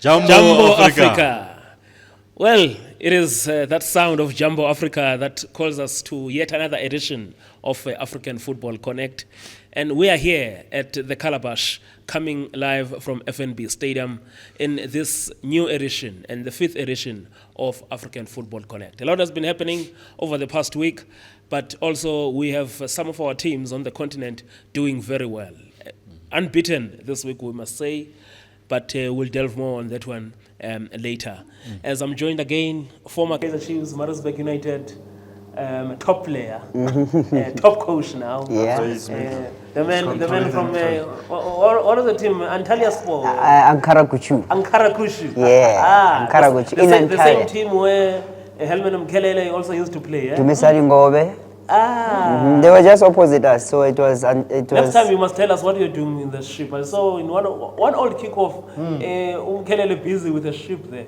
Jumbo Africa. Well, it is that sound of Jumbo Africa that calls us to yet another edition of African Football Connect. And we are here at the Calabash, coming live from FNB Stadium in this new edition and the fifth edition of African Football Connect. A lot has been happening over the past week, but also we have some of our teams on the continent doing very well. Unbeaten this week, we must say, but we'll delve more on that one later. As I'm joined again, former Kaizer Chiefs, Maritzburg United, top player, top coach now. Yeah. The man from what is the team? Antalya Sport. Ankara Kuchu. Ankara Kuchu. Yeah. Ankara Kuchu. The same team where Helman Mkelele also used to play. Tumisali Ngobe. They were just opposite us, so it was. Next time you must tell us what you're doing in the ship. I saw in one old kickoff, Mkelele busy with the ship there.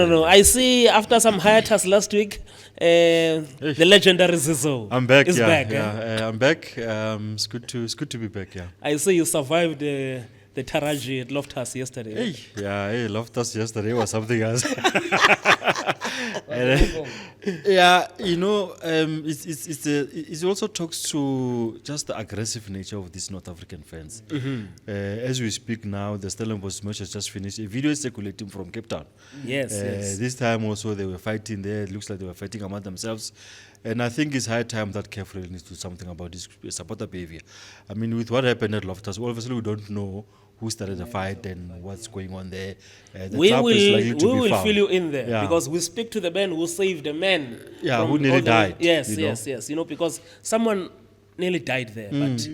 No. I see after some hiatus last week, the legendary Zizo. I'm back. Is back. I'm back. It's good to be back. Yeah. I see you survived the Taraji at Loftus yesterday. Loftus yesterday was something else. It also talks to just the aggressive nature of these North African fans. As we speak now, the Stellenbosch match has just finished. A video is circulating from Cape Town. Yes. This time also they were fighting there. It looks like they were fighting among themselves. And I think it's high time that CAF really needs to do something about this supporter behavior. I mean, with what happened at Loftus, obviously we don't know who started the fight and what's going on there. We will fill you in there because we speak to the man who saved a man. Yeah, who nearly died. Yes. Because someone nearly died there. But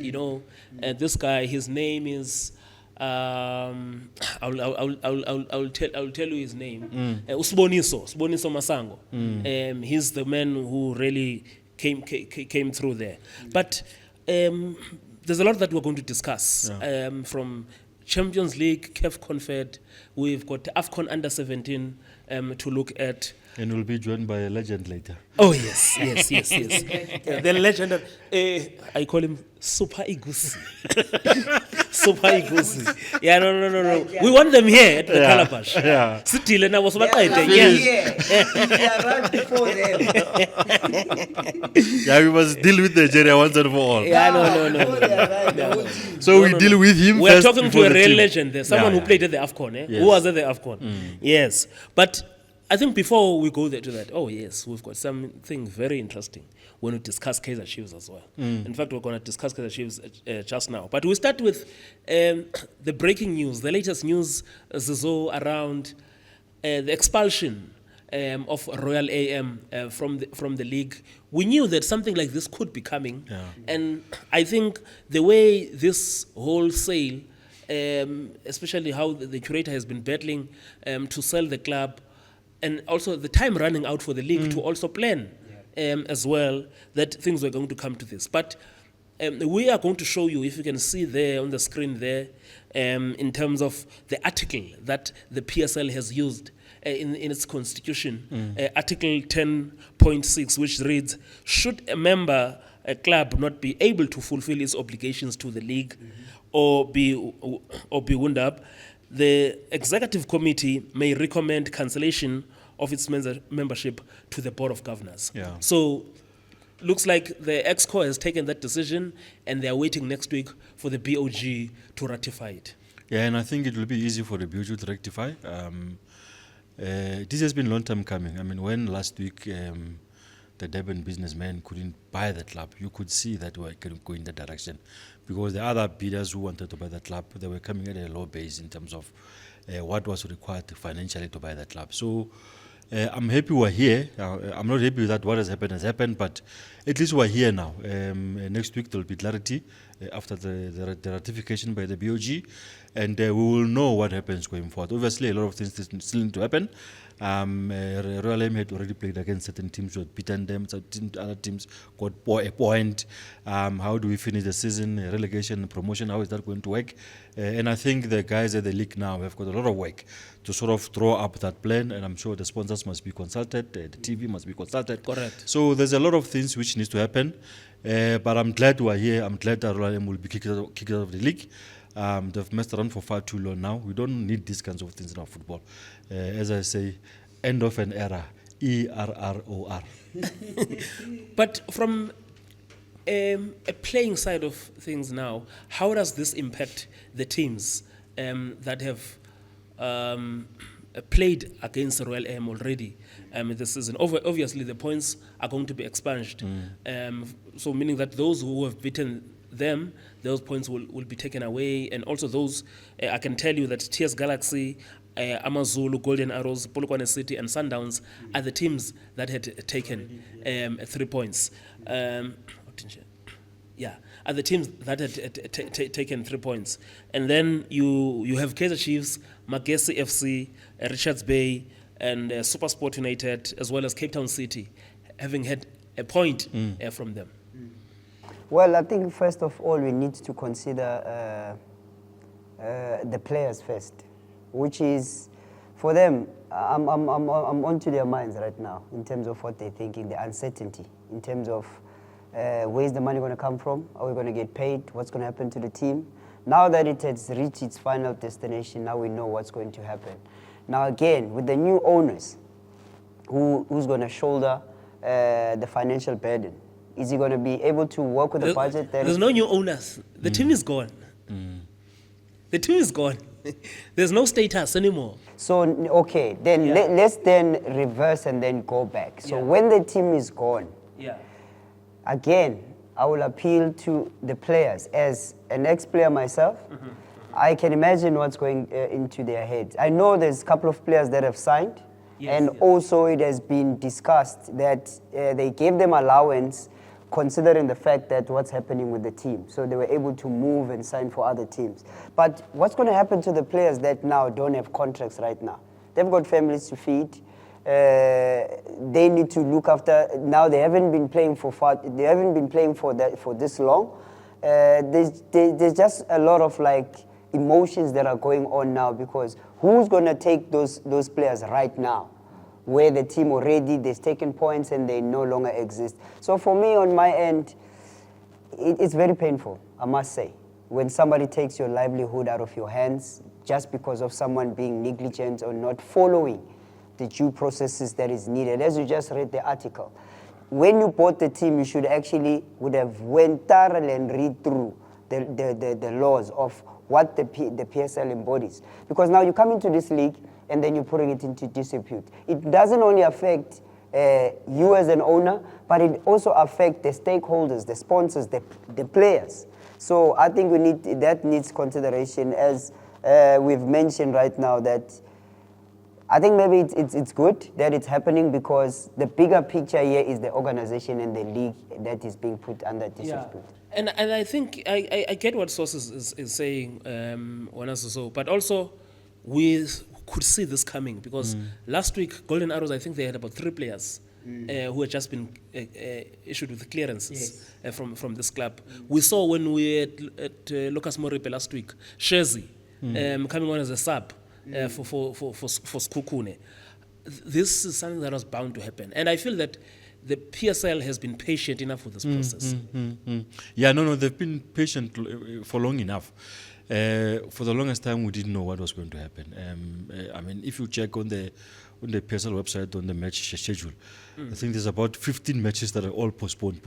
this guy, his name is. I'll tell you his name. Siboniso Masango. He's the man who really came through there. But there's a lot that we're going to discuss from Champions League, CAF Confed. We've got AFCON U17 to look at. And we'll be joined by a legend later. Oh, yes. The legend, I call him Super Igusi. Super Igusi. Yeah, no. We want them here at the Calabash. Yeah. Still, and I was right before them. We must deal with Nigeria once and for all. Yeah, no. So we deal with him We're first. We're talking to a real legend there, someone who played at the AFCON. Yes. Who was at the AFCON? Yes. But I think before we go there to that, we've got something very interesting when we discuss Kaizer Chiefs as well. In fact, we're going to discuss Kaizer Chiefs just now. But we start with the breaking news, the latest news, Zizo, around the expulsion of Royal AM from the league. We knew that something like this could be coming. Yeah. And I think the way this wholesale, especially how the curator has been battling to sell the club, and also the time running out for the league to also plan as well, that things were going to come to this. But we are going to show you, if you can see there on the screen there, in terms of the article that the PSL has used in its constitution, Article 10.6, which reads, should a club not be able to fulfill its obligations to the league or be wound up, the executive committee may recommend cancellation of its membership to the board of governors. Yeah. So, looks like the EXCO has taken that decision, and they are waiting next week for the BOG to ratify it. Yeah, and I think it will be easy for the BOG to rectify. This has been a long time coming. I mean, when last week the Durban businessmen couldn't buy the club, you could see that we were going in that direction, because the other bidders who wanted to buy the club, they were coming at a low base in terms of what was required financially to buy the club. So I'm happy we're here. I'm not happy that what has happened, but at least we're here now. Next week there will be clarity after the ratification by the BOG, and we will know what happens going forward. Obviously, a lot of things still need to happen. Royal M had already played against certain teams who had beaten them. Other teams got a point. How do we finish the season? Relegation, promotion, how is that going to work? And I think the guys at the league now have got a lot of work to sort of draw up that plan, and I'm sure the sponsors must be consulted, the TV must be consulted. Correct. So there's a lot of things which needs to happen. But I'm glad we're here. I'm glad that Royal M will be kicked out of the league. They've messed around for far too long now. We don't need these kinds of things in our football. As I say, end of an era. ERROR. But from a playing side of things now, how does this impact the teams that have played against Royal Aim already this season? Obviously, the points are going to be expunged. So meaning that those who have beaten them, those points will be taken away. And also those, I can tell you that TS Galaxy, Amazulu, Golden Arrows, Polokwane City and Sundowns are the teams that had taken 3 points. Are the teams that had taken 3 points. And then you have Kaizer Chiefs, Magesi FC, Richards Bay, and Supersport United, as well as Cape Town City, having had a point from them. Well, I think first of all we need to consider the players first, which is for them. I'm onto their minds right now in terms of what they're thinking, the uncertainty in terms of where's the money going to come from? Are we going to get paid? What's going to happen to the team? Now that it has reached its final destination, now we know what's going to happen. Now again, with the new owners, who's going to shoulder the financial burden? Is he going to be able to work with the budget? There's no new owners. The team is gone. The team is gone. There's no status anymore. So, okay, then let's then reverse and then go back. So when the team is gone, again, I will appeal to the players. As an ex-player myself, I can imagine what's going into their heads. I know there's a couple of players that have signed, also it has been discussed that they gave them allowance considering the fact that what's happening with the team. So they were able to move and sign for other teams. But what's going to happen to the players that now don't have contracts right now? They've got families to feed. They need to look after. Now they haven't been playing for this long. There's just a lot of emotions that are going on now, because who's going to take those players right now, where the team already they've taken points and they no longer exist? So for me, on my end, it's very painful, I must say, when somebody takes your livelihood out of your hands just because of someone being negligent or not following the due processes that is needed. As you just read the article, when you bought the team, you should would have went thoroughly and read through the laws of what the PSL embodies. Because now you come into this league and then you're putting it into disrepute. It doesn't only affect you as an owner, but it also affects the stakeholders, the sponsors, the players. So I think that needs consideration, as we've mentioned right now, that I think maybe it's good that it's happening, because the bigger picture here is the organization and the league that is being put under disrepute. And I think I get what Sources is saying, but also we could see this coming, because last week Golden Arrows, I think they had about 3 players who had just been issued with clearances from this club. We saw when we had at Lucas Moripe last week, Shezi coming on as a sub for Skukune. This is something that was bound to happen, and I feel that the PSL has been patient enough with this process. They've been patient for long enough. For the longest time, we didn't know what was going to happen. If you check on the PSL website, on the match schedule, I think there's about 15 matches that are all postponed.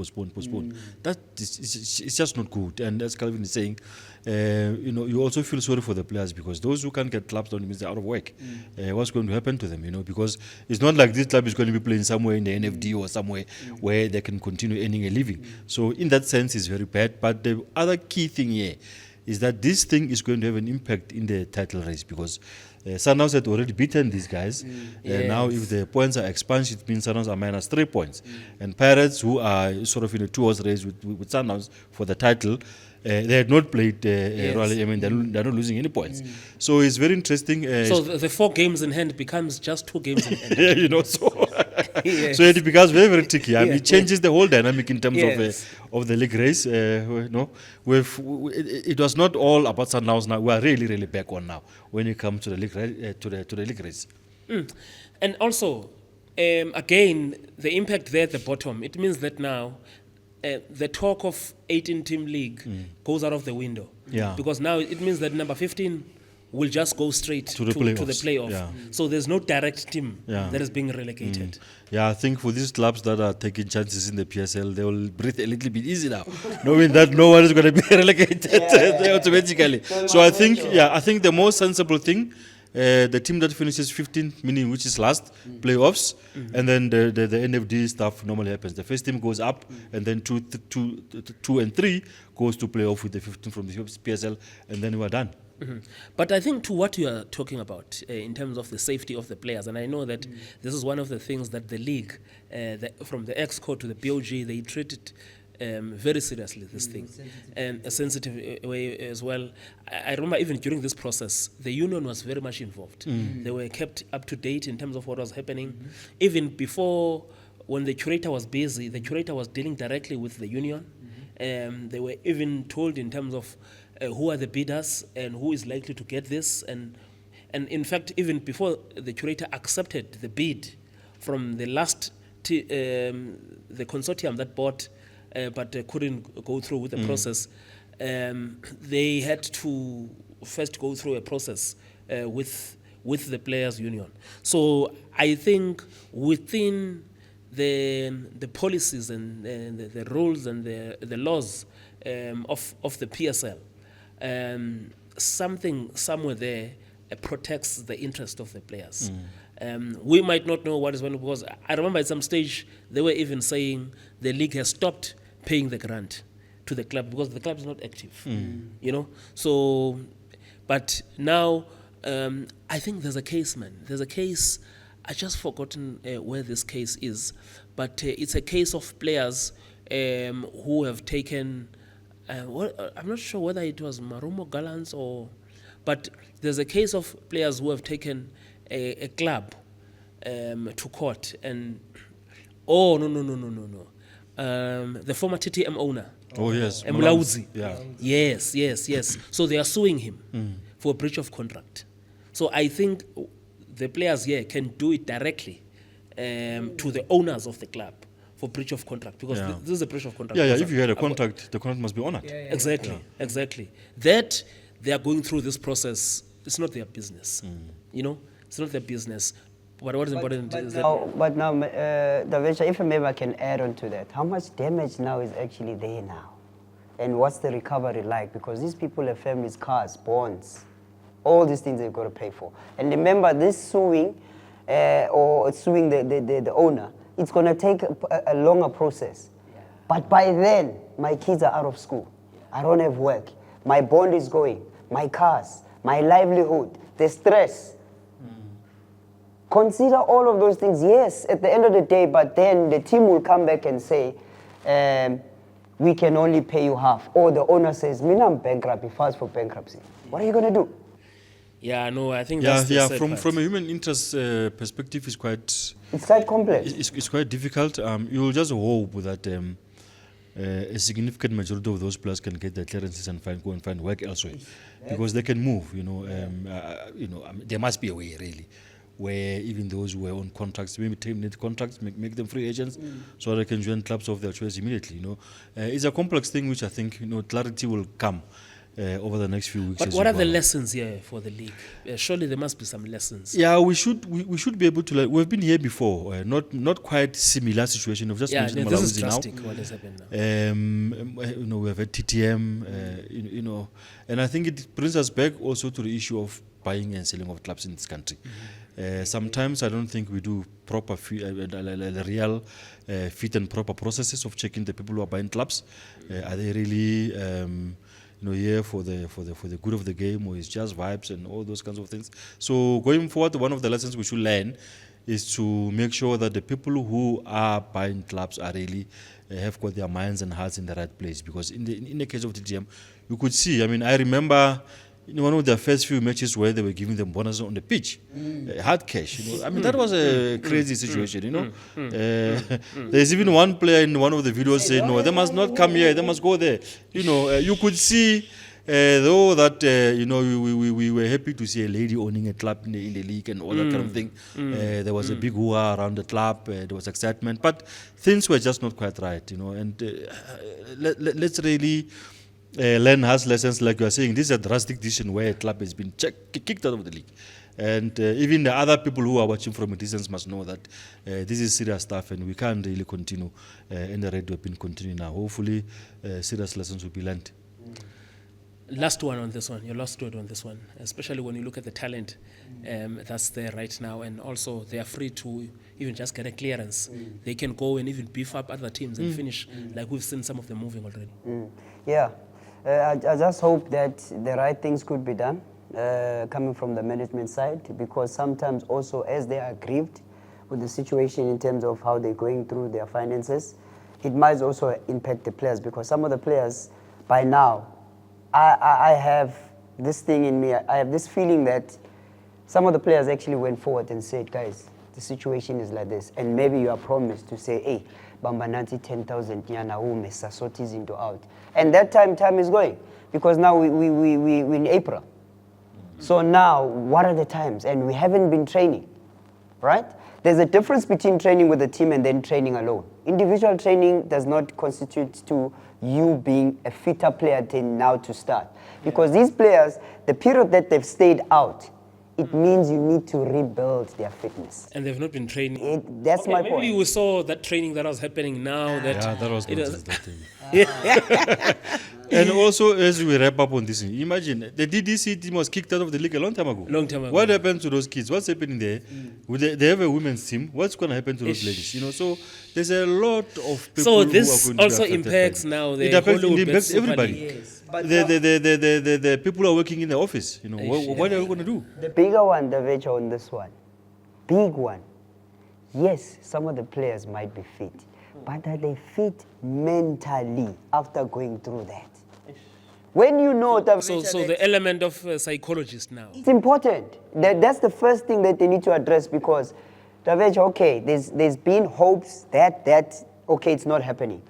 That it's just not good. And as Calvin is saying, you also feel sorry for the players, because those who can't get clubs don't mean they're out of work. What's going to happen to them? Because it's not like this club is going to be playing somewhere in the NFD or somewhere where they can continue earning a living. So in that sense, it's very bad. But the other key thing here is that this thing is going to have an impact in the title race, because Sundowns had already beaten these guys. Now if the points are expunged, it means Sundowns are minus 3 points. And Pirates, who are sort of in a 2-horse race with Sundowns for the title, they had not played Royal. They're not losing any points. So it's very interesting. So the 4 games in hand becomes just 2 games in hand. So it becomes very, very tricky. It changes the whole dynamic in terms of the league race. It was not all about Sundowns. Now we are really, really back on now when it comes to the league to the league race. And also, again, the impact there at the bottom. It means that now the talk of 18-team league goes out of the window. Yeah. Because now it means that number 15 will just go straight to the playoff. Yeah. So there's no direct team Yeah. that is being relegated. Yeah, I think for these clubs that are taking chances in the PSL, they will breathe a little bit easy now, knowing that no one is going to be relegated automatically. So I think the most sensible thing, the team that finishes 15th, meaning which is last, playoffs, and then the NFD stuff normally happens. The first team goes up, and then two and three goes to playoff with the 15 from the PSL, and then we are done. But I think to what you are talking about in terms of the safety of the players, and I know that this is one of the things that the league, from the EXCO to the BOG, they treat it very seriously, this thing, and a sensitive way as well. I remember even during this process, the union was very much involved. They were kept up to date in terms of what was happening. Even before, when the curator was busy, the curator was dealing directly with the union. They were even told in terms of who are the bidders and who is likely to get this. And in fact, even before the curator accepted the bid from the last, the consortium that bought but couldn't go through with the process, they had to first go through a process with the players' union. So I think within the policies and the rules and the laws of the PSL, something somewhere there protects the interest of the players. We might not know what is going on, because I remember at some stage they were even saying the league has stopped paying the grant to the club because the club is not active. You know, so but now I think there's a case, man. There's a case. I just forgotten where this case is, but it's a case of players who have taken. I'm not sure whether it was Marumo Gallants but there's a case of players who have taken a club to court and the former TTM owner. Oh yes, Mlauzi. Yeah. Yes. So they are suing him for breach of contract. So I think the players here can do it directly to the owners of the club for breach of contract, because this is a breach of contract. Yeah. If you had a contract, the contract must be honored. Exactly. That they are going through this process, it's not their business. You know, it's not their business. But what is important is that. But now, Davecha, if maybe I can add on to that, how much damage now is actually there now? And what's the recovery like? Because these people have families, cars, bonds, all these things they've got to pay for. And remember, this suing or suing the owner, it's going to take a longer process. But by then, my kids are out of school. I don't have work. My bond is going. My cars, my livelihood, the stress. Consider all of those things, yes, at the end of the day, but then the team will come back and say, we can only pay you half. Or the owner says, I'm bankrupt, he files for bankruptcy. What are you going to do? Yeah, no, I think that's the sad part. From a human interest perspective, it's quite complex. It's quite difficult. You will just hope that a significant majority of those players can get their clearances and go and find work elsewhere, because they can move. There must be a way, really, where even those who are on contracts, maybe terminate contracts, make them free agents, so they can join clubs of their choice immediately. It's a complex thing, which I think clarity will come over the next few weeks. But what are the lessons here for the league? Surely there must be some lessons. Yeah, we should be able to. We've been here before, not quite similar situation. We've just mentioned this is Malawi drastic. What has happened now? We have had TTM, and I think it brings us back also to the issue of buying and selling of clubs in this country. Sometimes I don't think we do proper real fit and proper processes of checking the people who are buying clubs. Are they really here for the good of the game, or it's just vibes and all those kinds of things? So going forward, one of the lessons we should learn is to make sure that the people who are buying clubs are really have got their minds and hearts in the right place. Because in the case of TTM, you could see. I remember one of their first few matches where they were giving them bonuses on the pitch, hard cash. That was a crazy situation. There's even one player in one of the videos saying, "No, they must not come here; they must go there." You could see though that we were happy to see a lady owning a club in the league and all that kind of thing. There was a big hoo-ha around the club. There was excitement, but things were just not quite right, And let's really learn harsh lessons, like you are saying. This is a drastic decision where a club has been kicked out of the league. And even the other people who are watching from a distance must know that this is serious stuff, and we can't really continue. And the red weapon continue now. Hopefully, serious lessons will be learned. Last one on this one, your last word on this one, especially when you look at the talent that's there right now, and also they are free to even just get a clearance. They can go and even beef up other teams and finish, like we've seen some of them moving already. Yeah, I just hope that the right things could be done. Coming from the management side, because sometimes also as they are aggrieved with the situation in terms of how they're going through their finances, it might also impact the players, because some of the players by now, I have this thing in me, I have this feeling that some of the players actually went forward and said, guys, the situation is like this, and maybe you are promised to say, hey, Bambananti 10,000 yana ume sasotis into out, and that time is going, because now we in April. So now, what are the times? And we haven't been training, right? There's a difference between training with a team and then training alone. Individual training does not constitute to you being a fitter player than now to start. Because these players, the period that they've stayed out, it means you need to rebuild their fitness. And they've not been training. That's my point. Maybe we saw that training that was happening now. That was not just that thing. And also, as we wrap up on this, imagine the DDC team was kicked out of the league a long time ago. What happened to those kids? What's happening there? They have a women's team. What's going to happen to those ladies? So there's a lot of people. So this who are going also to be impacts now the it impacts everybody. Yes, but the people who are working in the office. What are we going to do? the bigger one, the venture on this one, big one. Yes, some of the players might be fit, but are they fit mentally after going through that? When you know that, so the element of psychologist now. it's important. That's the first thing that they need to address, because Daveja, okay, there's been hopes that okay, it's not happening.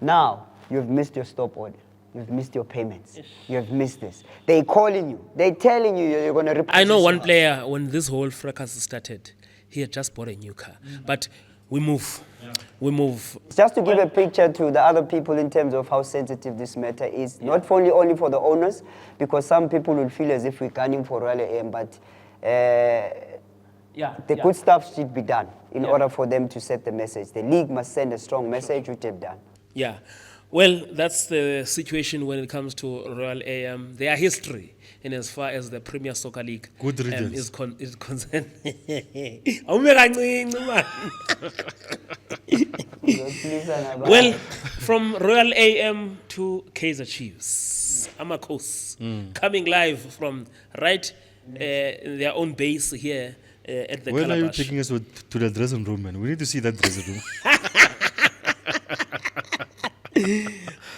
Now you've missed your stop order. You've missed your payments. You've missed this. They're calling you. They're telling you you're going to replace. I know one player, when this whole fracas started, he had just bought a new car. But we move. Yeah. We move. Just to give a picture to the other people in terms of how sensitive this matter is, not only for the owners, because some people will feel as if we're gunning for Royal AM, but the good stuff should be done in order for them to set the message. The league must send a strong message, which they've done. Yeah. Well, that's the situation when it comes to Royal AM. Their history, in as far as the Premier Soccer League is concerned. Well, from Royal AM to Kaizer Chiefs, Amakos, coming live from their own base here at the Calabash. When are you taking us to the dressing room, man? We need to see that dressing room.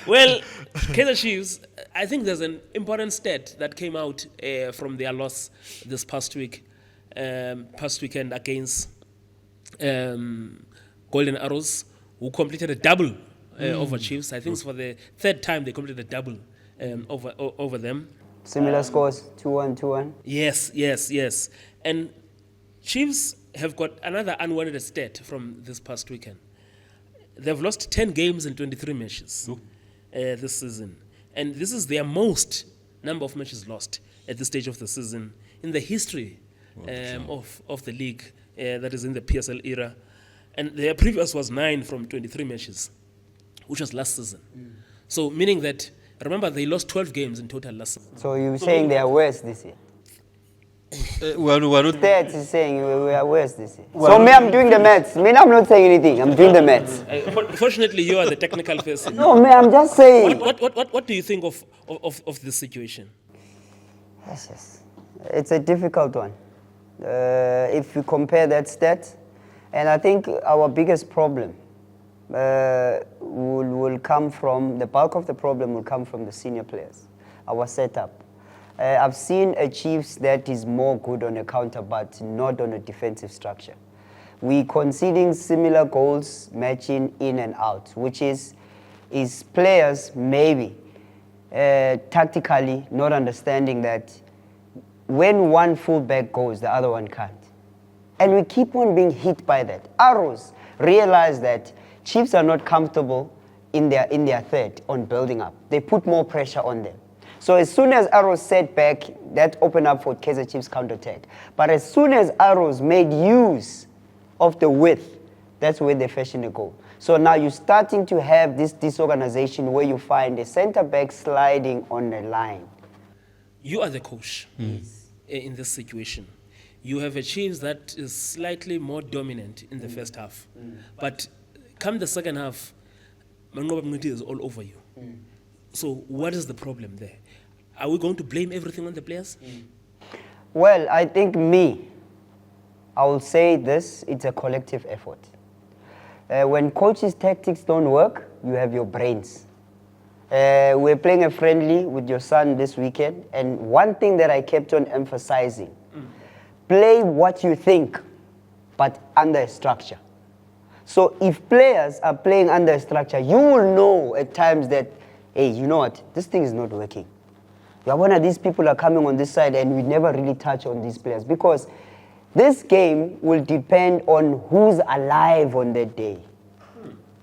Well, Kaizer Chiefs, I think there's an important stat that came out from their loss this past weekend against Golden Arrows, who completed a double over Chiefs. I think it's for the third time they completed a double over them. Similar scores, 2-1, 2-1. Yes. And Chiefs have got another unwanted stat from this past weekend. They've lost 10 games in 23 matches this season. And this is their most number of matches lost at this stage of the season in the history of the league that is in the PSL era. And their previous was 9 from 23 matches, which was last season. So meaning that, remember, they lost 12 games in total last season. So you're saying they are worse this year? Stats is saying we are worse this year. So me, I'm doing the maths. I'm not saying anything. I'm doing the maths. Fortunately, you are the technical person. No, me, I'm just saying. What do you think of this situation? Yes. It's a difficult one. If you compare that stat, and I think our biggest problem will come from, the bulk of the problem will come from the senior players, our setup. I've seen a Chiefs that is more good on a counter, but not on a defensive structure. We conceding similar goals, matching in and out, which is players maybe tactically not understanding that when one fullback goes, the other one can't. And we keep on being hit by that. Arrows realize that Chiefs are not comfortable in their third on building up. They put more pressure on them. So as soon as Arrows set back, that opened up for Kaizer Chiefs counter-attack. But as soon as Arrows made use of the width, that's where they fashioned the goal. So now you're starting to have this disorganization where you find a centre-back sliding on the line. You are the coach in this situation. You have a Chiefs that is slightly more dominant in the first half. But come the second half, Mamelodi is all over you. So what is the problem there? Are we going to blame everything on the players? Well, I think I will say this, it's a collective effort. When coaches' tactics don't work, you have your brains. We're playing a friendly with your son this weekend, and one thing that I kept on emphasizing, play what you think, but under a structure. So if players are playing under a structure, you will know at times that, hey, you know what, this thing is not working. One of these people are coming on this side and we never really touch on these players because this game will depend on who's alive on that day.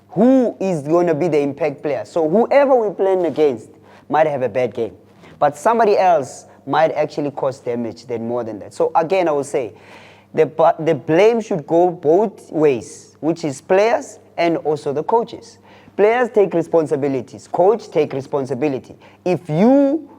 Who is going to be the impact player? So whoever we're playing against might have a bad game, but somebody else might actually cause damage than more than that. So again, I will say, the blame should go both ways, which is players and also the coaches. Players take responsibilities. Coach take responsibility. If you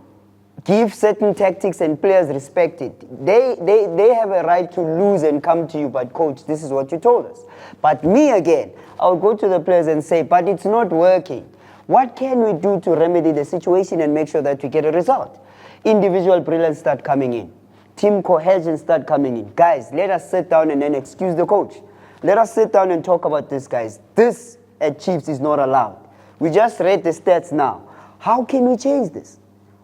give certain tactics and players respect it, they have a right to lose and come to you, but coach, this is what you told us. But me again, I'll go to the players and say, but it's not working. What can we do to remedy the situation and make sure that we get a result? Individual brilliance start coming in. Team cohesion start coming in. Guys, let us sit down and then excuse the coach. Let us sit down and talk about this, guys. This at Chiefs is not allowed. We just read the stats now. How can we change this?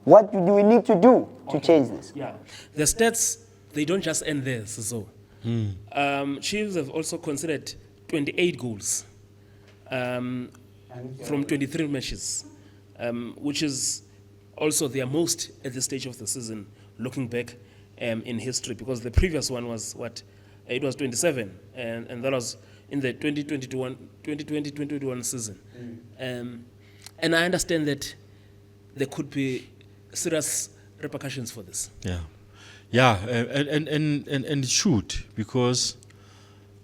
What do we need to do to change this? Yeah, the stats, they don't just end there, so. Chiefs have also considered 28 goals from 23 matches, which is also their most at this stage of the season, looking back in history, because the previous one was it was 27, and that was in the 2020-2021 season. And I understand that there could be serious repercussions for this. And it should, because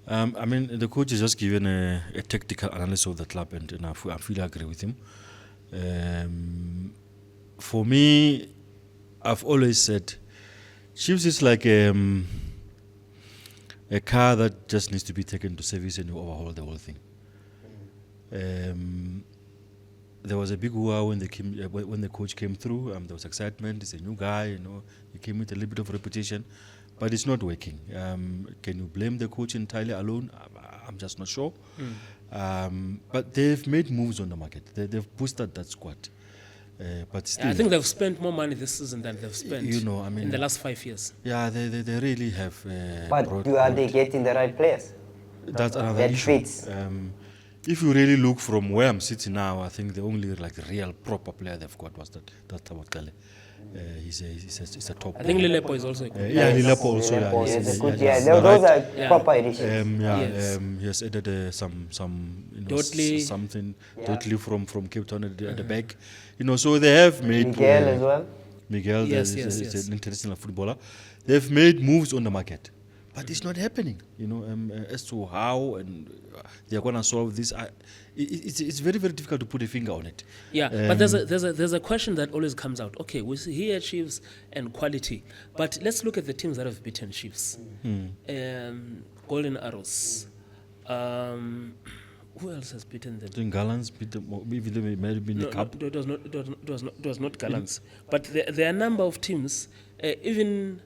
I mean the coach has just given a tactical analysis of the club, and I fully agree with him. For me, I've always said Chiefs is like a car that just needs to be taken to service and overhaul the whole thing. There was a big hoo-ha when the coach came through. There was excitement. He's a new guy, He came with a little bit of reputation, but it's not working. Can you blame the coach entirely alone? I'm just not sure. But they've made moves on the market. They've boosted that squad. But still, I think they've spent more money this season than they've spent in the last 5 years. Yeah, they really have. But are they getting the right players? That's another issue. Fits. If you really look from where I'm sitting now, I think the only real proper player they've got was that Tawakkale. He's a top. I think Lilepo is also a good player. Lilepo also. Those are proper additions. He has added something totally from Cape Town at the back. So they have made Miguel as well. Miguel is an international footballer. They've made moves on the market, but it's not happening. As to how and they're going to solve this, it's very, very difficult to put a finger on it. Yeah, but there's a question that always comes out. Okay, we see here Chiefs and quality, but let's look at the teams that have beaten Chiefs. Golden Arrows. Who else has beaten them? I think Gallants beat them, even though it might have been the cup. It was not Gallants. But there are a number of teams, even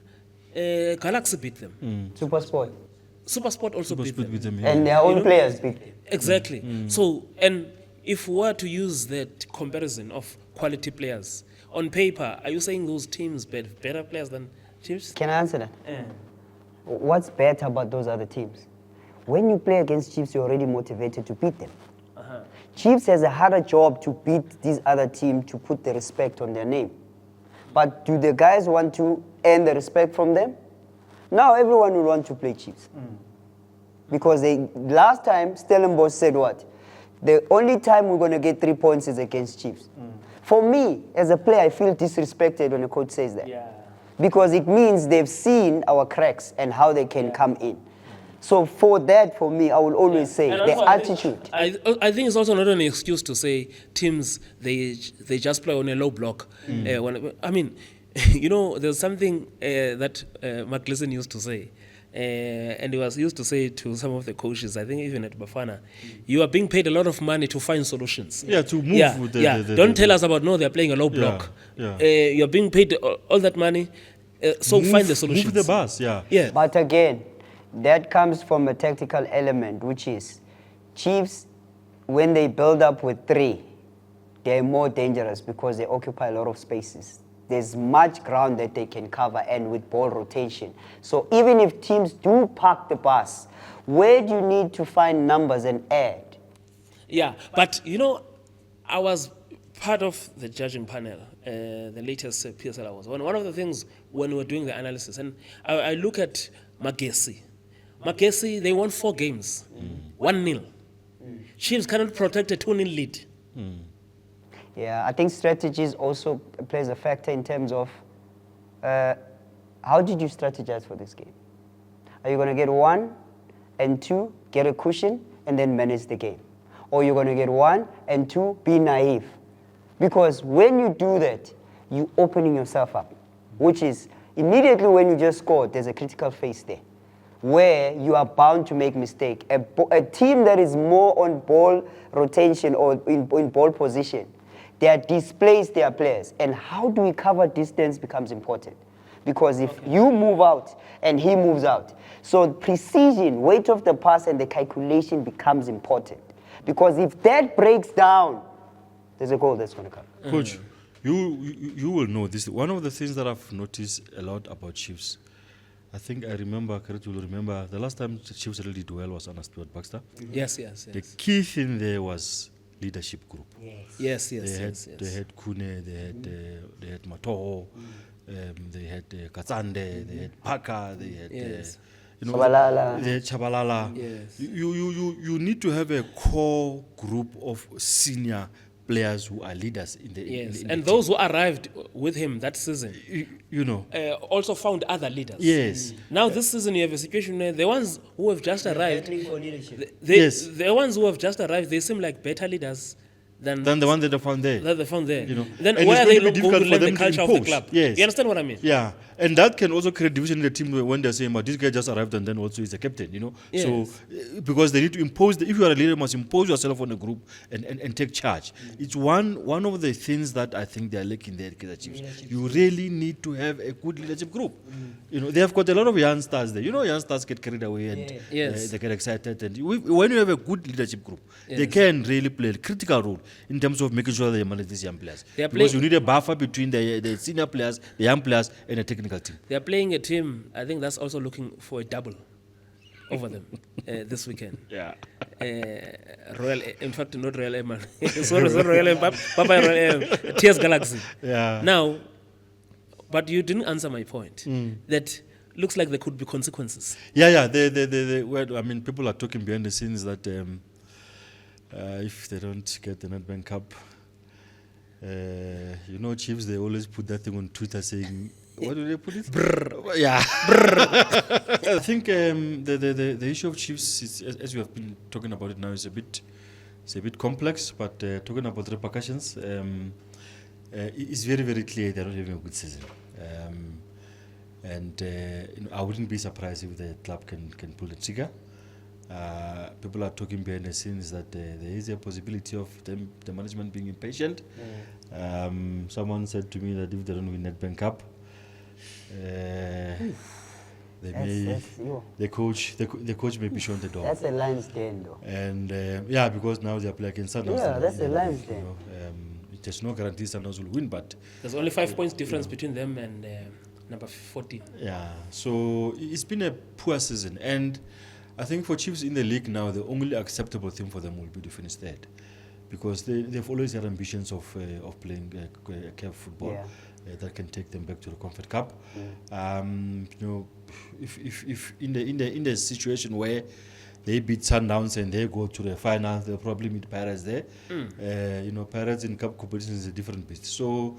Galaxy beat them. Supersport also beat them. And their own players beat them. Exactly. So, and if we were to use that comparison of quality players, on paper, are you saying those teams better players than Chiefs? Can I answer that? What's better about those other teams? When you play against Chiefs, you're already motivated to beat them. Chiefs has a harder job to beat this other team to put the respect on their name. But do the guys want to earn the respect from them? Now everyone will want to play Chiefs. Because last time, Stellenbosch said what? The only time we're going to get 3 points is against Chiefs. For me, as a player, I feel disrespected when the coach says that. Yeah. Because it means they've seen our cracks and how they can come in. So for that, for me, I will always say And the also, attitude. I think it's also not an excuse to say teams they just play on a low block. I mean, you know, there's something that Mark Gleason used to say, and he was used to say to some of the coaches. I think even at Bafana, you are being paid a lot of money to find solutions. Yeah, to move with the Don't tell us about they're playing a low block. Yeah. You're being paid all that money, so find the solutions. Move the bus, yeah. Yeah. But again, that comes from a tactical element, which is Chiefs, when they build up with 3, they're more dangerous because they occupy a lot of spaces. There's much ground that they can cover, and with ball rotation. So even if teams do park the bus, where do you need to find numbers and add? Yeah, but you know, I was part of the judging panel, the latest PSL Awards. One of the things when we were doing the analysis, and I look at Magesi. Magesi, they won 4 games, 1-0. Chiefs cannot protect a 2-0 lead. Yeah, I think strategies also plays a factor in terms of how did you strategize for this game? Are you going to get 1 and 2, get a cushion, and then manage the game? Or you're going to get 1 and 2, be naive? Because when you do that, you're opening yourself up, which is immediately when you just scored, there's a critical phase there, where you are bound to make mistake. A team that is more on ball rotation or in ball position, they are displaced their players. And how do we cover distance becomes important. Because if you move out and he moves out, so precision, weight of the pass and the calculation becomes important. Because if that breaks down, there's a goal that's going to come. Coach, you will know this. One of the things that I've noticed a lot about Chiefs, I think I remember, Karit will remember, the last time the Chiefs really did well was under Stuart Baxter. Yes. The key thing there was leadership group. Yes. They had Kune, they had Matoho, they had Katsande, they had Paka, they had Chabalala. They had Chabalala. Yes. You need to have a core group of senior players who are leaders in the in And the those who arrived with him that season, you know, also found other leaders. yes. Now this season you have a situation where the ones who have just arrived, Yes. the ones who have just arrived, they seem like better leaders than the one that they found there. that they found there. You know, Then and where it's are they going to be going to difficult learn for the them to culture of the impose. club? Yes. You understand what I mean? Yeah, and that can also create division in the team when they're saying, "But this guy just arrived and then also he's a captain," you know. Yes. So because they need to impose. If you are a leader, you must impose yourself on a group and take charge. It's one of the things that I think they are lacking there at Kaizer Chiefs. You really need to have a good leadership group. You know, they have got a lot of youngsters there. You know, youngsters get carried away and Yes. they get excited. And when you have a good leadership group, they can really play a critical role in terms of making sure they manage these young players. Because you need a buffer between the senior players, the young players, and the technical team. They are playing a team, I think that's also looking for a double over them this weekend. Yeah. Royal, in fact, not Royal M. sorry, Royal M. Papa Royal M. TS Galaxy. Yeah. Now, but you didn't answer my point. That looks like there could be consequences. Yeah. Well, I mean, people are talking behind the scenes that if they don't get the Nedbank Cup, you know, Chiefs, they always put that thing on Twitter saying, what do they put it? Brrr. Yeah. Brrr. I think the issue of Chiefs, is, as we have been talking about it now, is a bit complex. But talking about repercussions, it's very, very clear they're not having a good season. And you know, I wouldn't be surprised if the club can pull the trigger. People are talking behind the scenes that there is a possibility of the management being impatient. Someone said to me that if they don't win Nedbank Cup, the coach may be shown the door. That's a lion's den, though. And because now they are playing against Sundowns. Yeah, that's a lion's den. You know, there's no guarantee Sundowns will win, but There's only 5 points difference between them and number 14. yeah. So it's been a poor season, and I think for Chiefs in the league now, the only acceptable thing for them will be to finish third. because they've always had ambitions of playing CAF football that can take them back to the Confed Cup. If in the situation where they beat Sundowns and they go to the final, they'll probably meet Pirates there. Pirates in cup competition is a different beast. So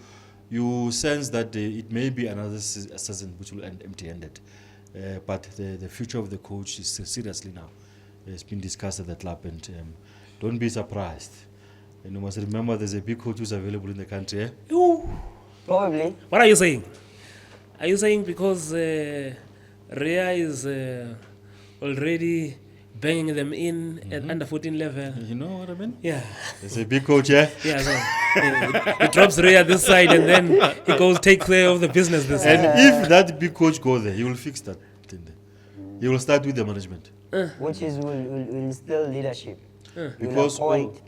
you sense that it may be another season which will end empty-handed. But the future of the coach is seriously now. It's been discussed at the club, and don't be surprised. And you must remember there's a big coach who's available in the country. Eh? Probably. What are you saying? Are you saying because Ria is already banging them in at under 14 level? You know what I mean? Yeah. There's a big coach, yeah? Yeah, so he drops Ria this side and then he goes take care of the business this side. And if that big coach goes there, he will fix that thing there. He will start with the management. Which is will instill leadership. Because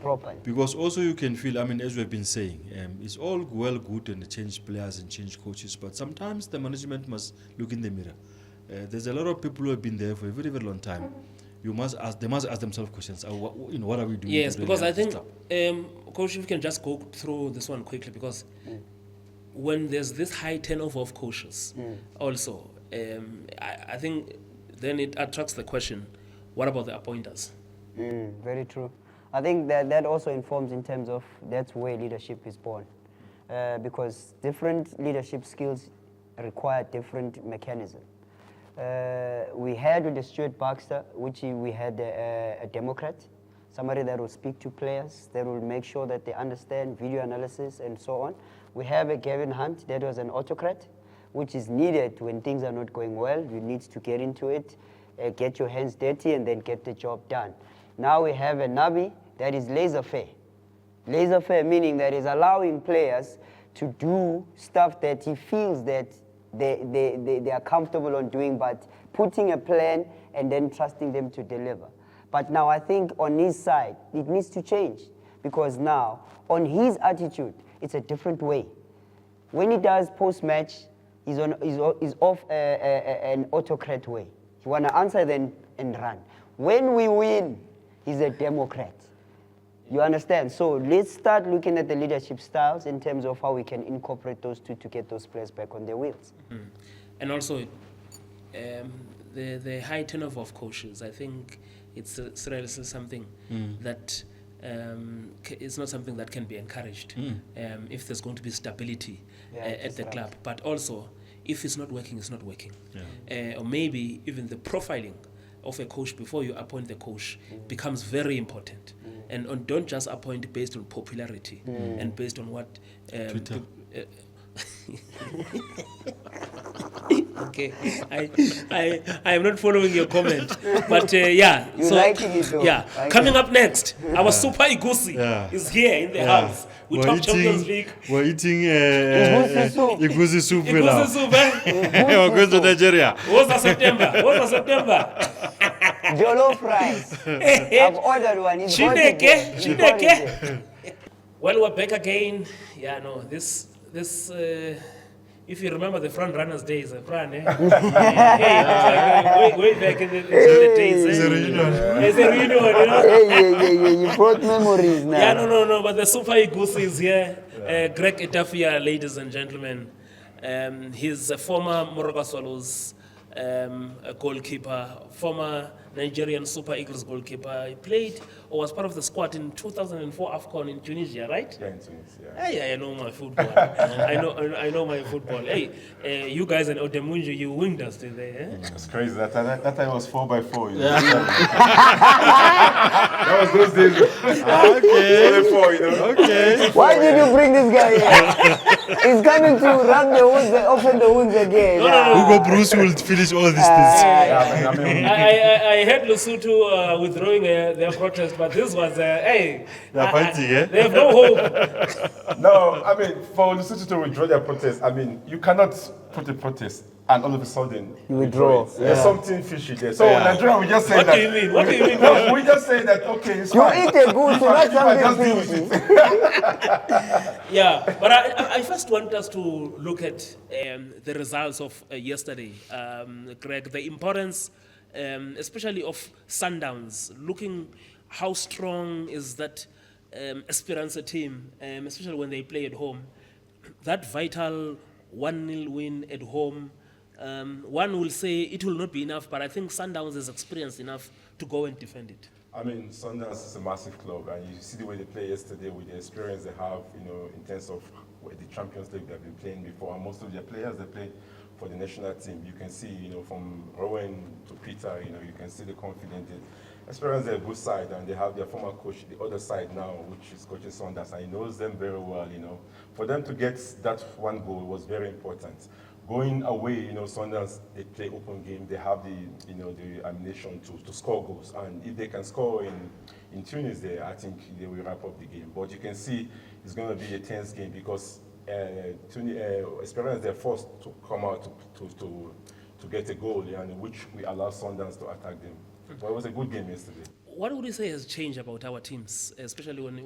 properly. Because also you can feel, as we've been saying, it's all well good and change players and change coaches, but sometimes the management must look in the mirror. There's a lot of people who have been there for a very, very long time. They must ask themselves questions. What are we doing? Yes, because I think, Coach, if we can just go through this one quickly, because when there's this high turnover of coaches, also, I think then it attracts the question, what about the appointers? Very true. I think that also informs in terms of that's where leadership is born. Because different leadership skills require different mechanisms. We had with the Stuart Baxter, which we had a Democrat, somebody that will speak to players, that will make sure that they understand video analysis and so on. We have a Gavin Hunt, that was an autocrat, which is needed when things are not going well. You need to get into it, get your hands dirty, and then get the job done. Now we have a Nabi that is laissez-faire. Laissez-faire meaning that is allowing players to do stuff that he feels that they are comfortable on doing, but putting a plan and then trusting them to deliver. But now I think on his side, it needs to change, because now on his attitude, it's a different way. When he does post-match, he's off an autocrat way. He want to answer then and run. When we win, he's a Democrat. You understand? So let's start looking at the leadership styles in terms of how we can incorporate those two to get those players back on their wheels. And also, the high turnover of coaches, I think it's seriously something that it's not something that can be encouraged if there's going to be stability at the club. But also, if it's not working, it's not working. Or maybe even the profiling of a coach before you appoint the coach becomes very important. And don't just appoint based on popularity and based on what Twitter. Okay, I am not following your comment, but yeah. You liking it though. Yeah, coming up next, our Super Igusi is here in the house. We talk Champions League. We're eating Igusi soup. Igusi soup now. Igusi soup, eh? We're going to Nigeria. What's the September? Jollof rice. I've ordered one. It's Chineke. Well, we're back again. Yeah, no, this. If you remember the front runners days, Fran, eh? Way back in the days. It's a reunion. It's a reunion, you know? Yeah. You brought memories now. Yeah, no, but the Super Igusi is here. Greg Etafia, ladies and gentlemen. He's a former Morocco Swallows goalkeeper, former Nigerian Super Eagles goalkeeper. He played or was part of the squad in 2004 AFCON in Tunisia, right? Yeah, in Tunisia. Hey, I know my football. I know my football. Hey, you guys in Odemunju, you winged us today, eh? It's crazy. That time was 4x4. You know? That was those days. Okay. 4x4, you know? Okay. Why did you bring this guy here? He's coming to rub the wounds, open the wounds again. No. Hugo Bruce will finish all these things. I heard Lesotho withdrawing their protest, but this was, hey, They're fighting, eh? they have no hope. No, for Lesotho to withdraw their protest, you cannot put a protest and all of a sudden You withdraw. it. There's something fishy there. So Nigeria, we just say What that. do you mean? What do you mean? No, we just say that, okay, it's You fine. eat a good, so that's If I just something deal with fishy. it. Yeah, but I first want us to look at the results of yesterday, Greg, the importance, especially of Sundowns, looking how strong is that Esperance team, especially when they play at home, that vital 1-0 win at home, one will say it will not be enough, but I think Sundowns is experienced enough to go and defend it. I mean, Sundowns is a massive club, and you see the way they play yesterday with the experience they have, in terms of the Champions League they've been playing before. And most of their players, they play for the national team. You can see, from Rowan to Peter, you can see the confidence. Esperance is a good side, and they have their former coach, the other side now, which is coaching Sundowns, and he knows them very well, For them to get that one goal was very important. Going away, Sundowns, they play open game. They have the ammunition to score goals. And if they can score in Tunisia, I think they will wrap up the game. But you can see it's going to be a tense game because Esperance, they're forced to come out to get a goal, and which we allow Sundowns to attack them. But it was a good game yesterday. What would you say has changed about our teams, especially when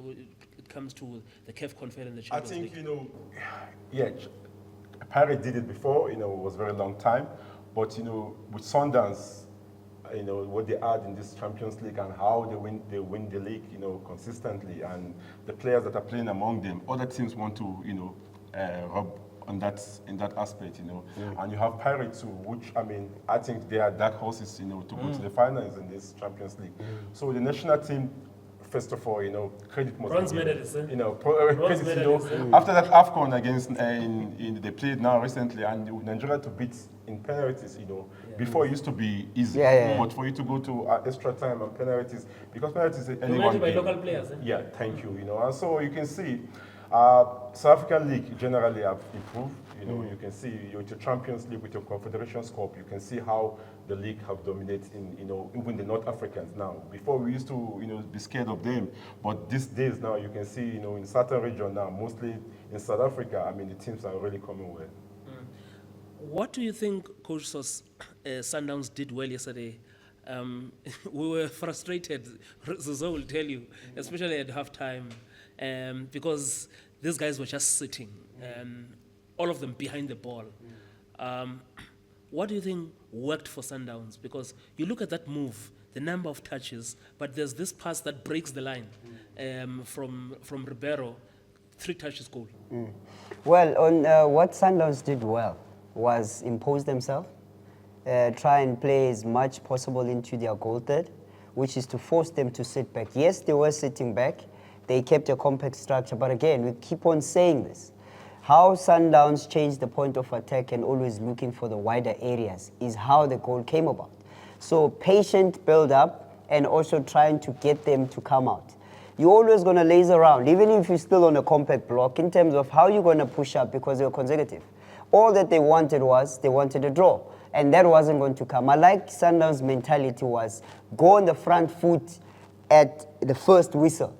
it comes to the CAF Confederation Cup? I think, Pirate did it before, it was a very long time. But, with Sundowns, what they add in this Champions League and how they win the league, consistently. And the players that are playing among them, other teams want to, rub on that, in that aspect, And you have Pirates too, which, I think they are dark horses, to go to the finals in this Champions League. So the national team, first of all, credit must bronze be given. medalist, After that AFCON against, they played now recently, and Nigeria to beat in penalties, before it used to be easy. But for you to go to extra time and penalties, because penalties anyone by game. local players. Yeah, thank you. And so you can see, South African League generally have improved. You can see with your Champions League, with your Confederation Cup, you can see how the league have dominated in, even the North Africans now. Before we used to, be scared of them, but these days now you can see, in certain region now, mostly in South Africa, the teams are really coming well. What do you think Coach Sundowns did well yesterday? We were frustrated, Zozo will tell you, especially at halftime, because these guys were just sitting, all of them behind the ball. What do you think worked for Sundowns? Because you look at that move, the number of touches, but there's this pass that breaks the line from Ribeiro, 3 touches goal. Well, on what Sundowns did well was impose themselves, try and play as much possible into their goal third, which is to force them to sit back. Yes, they were sitting back. They kept a compact structure, but again, we keep on saying this. How Sundowns changed the point of attack and always looking for the wider areas is how the goal came about. So patient build up and also trying to get them to come out. You're always going to laser around, even if you're still on a compact block, in terms of how you're going to push up because they were consecutive. All that they wanted was they wanted a draw, and that wasn't going to come. I like Sundowns' mentality was go on the front foot at the first whistle.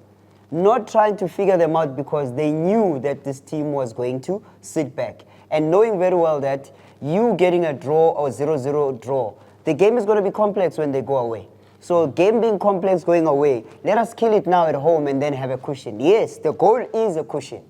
Not trying to figure them out because they knew that this team was going to sit back. And knowing very well that you getting a draw or 0-0 draw, the game is going to be complex when they go away. So game being complex going away, let us kill it now at home and then have a cushion. Yes, the goal is a cushion.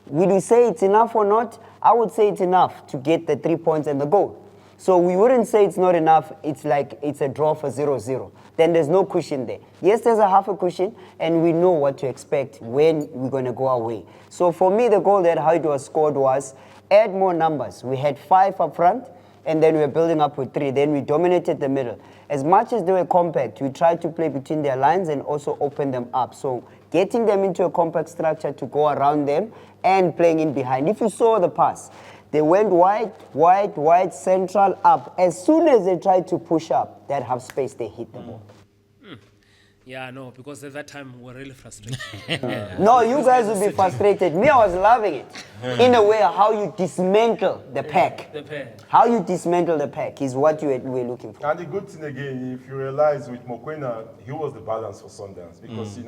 Will you say it's enough or not? I would say it's enough to get the 3 points and the goal. So we wouldn't say it's not enough, it's like it's a draw for 0-0. Then there's no cushion there. Yes, there's a half a cushion, and we know what to expect when we're going to go away. So for me, the goal that how it was scored was add more numbers. We had 5 up front, and then we were building up with 3. Then we dominated the middle. As much as they were compact, we tried to play between their lines and also open them up. So getting them into a compact structure to go around them and playing in behind. If you saw the pass, they went wide, central, up. As soon as they tried to push up, that half space, they hit the ball. Yeah, no, because at that time we're really frustrated. No, you guys would be frustrated. Me, I was loving it. In a way, how you dismantle the pack. How you dismantle the pack is what you were looking for. And the good thing again, if you realize with Mokoena, he was the balance for Sundowns because,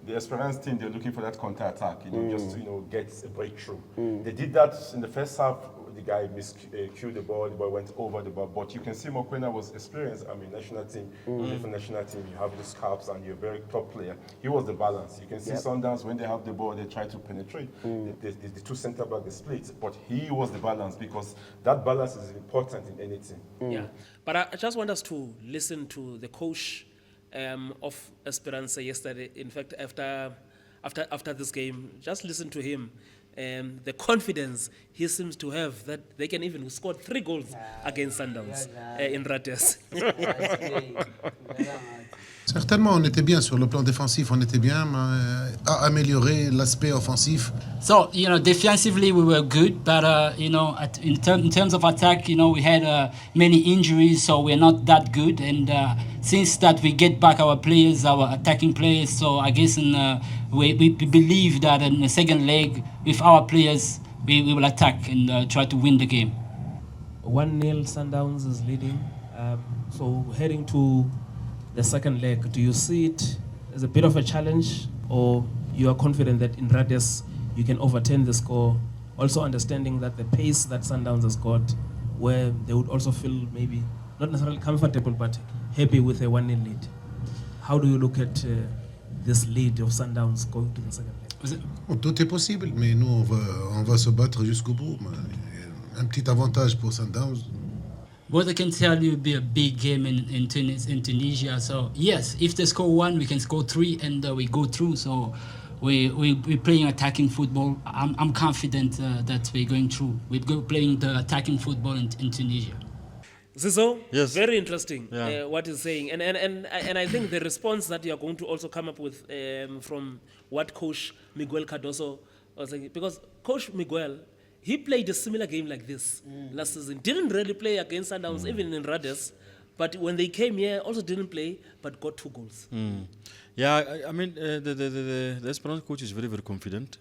the Esperance team, they're looking for that counter-attack, just to, get a breakthrough. They did that in the first half. The guy miscued the ball went over the ball. But you can see Mokoena was experienced. National team, different national team, you have the scalps and you're a very top player. He was the balance. You can see Sundowns, when they have the ball, they try to penetrate. The 2 center-back, they split. But he was the balance because that balance is important in any team. Yeah, but I just want us to listen to the coach of Esperance yesterday. In fact, after after this game, just listen to him. The confidence he seems to have that they can even score 3 goals against Sundowns in Rades. Certainement, on était bien sur le plan défensif, on était bien à améliorer l'aspect offensif. So, defensively we were good, but, in terms of attack, we had many injuries, so we're not that good. And since that we get back our players, our attacking players, so I guess we believe that in the second leg, with our players, we will attack and try to win the game. 1-0 Sundowns is leading. So heading to the second leg, do you see it as a bit of a challenge, or you are confident that in Rades you can overturn the score, also understanding that the pace that Sundowns has got, where they would also feel maybe not necessarily comfortable but happy with a 1-0 lead? How do you look at this lead of Sundowns going to the second leg? Tout est possible, mais nous on va se battre jusqu'au bout. Un petit avantage pour Sundowns. What I can tell you, it'll be a big game in Tunisia. So yes, if they score 1, we can score 3, and we go through. So we're playing attacking football. I'm confident that we're going through. We're playing the attacking football in Tunisia. Zizo, yes. Very interesting Yeah. what he's saying, and I think the response that you are going to also come up with from what Coach Miguel Cardoso was saying, because Coach Miguel, he played a similar game like this last season. Didn't really play against Sundowns, even in Rades. But when they came here, also didn't play, but got 2 goals. Yeah, I mean, the Esperance coach is very, very confident.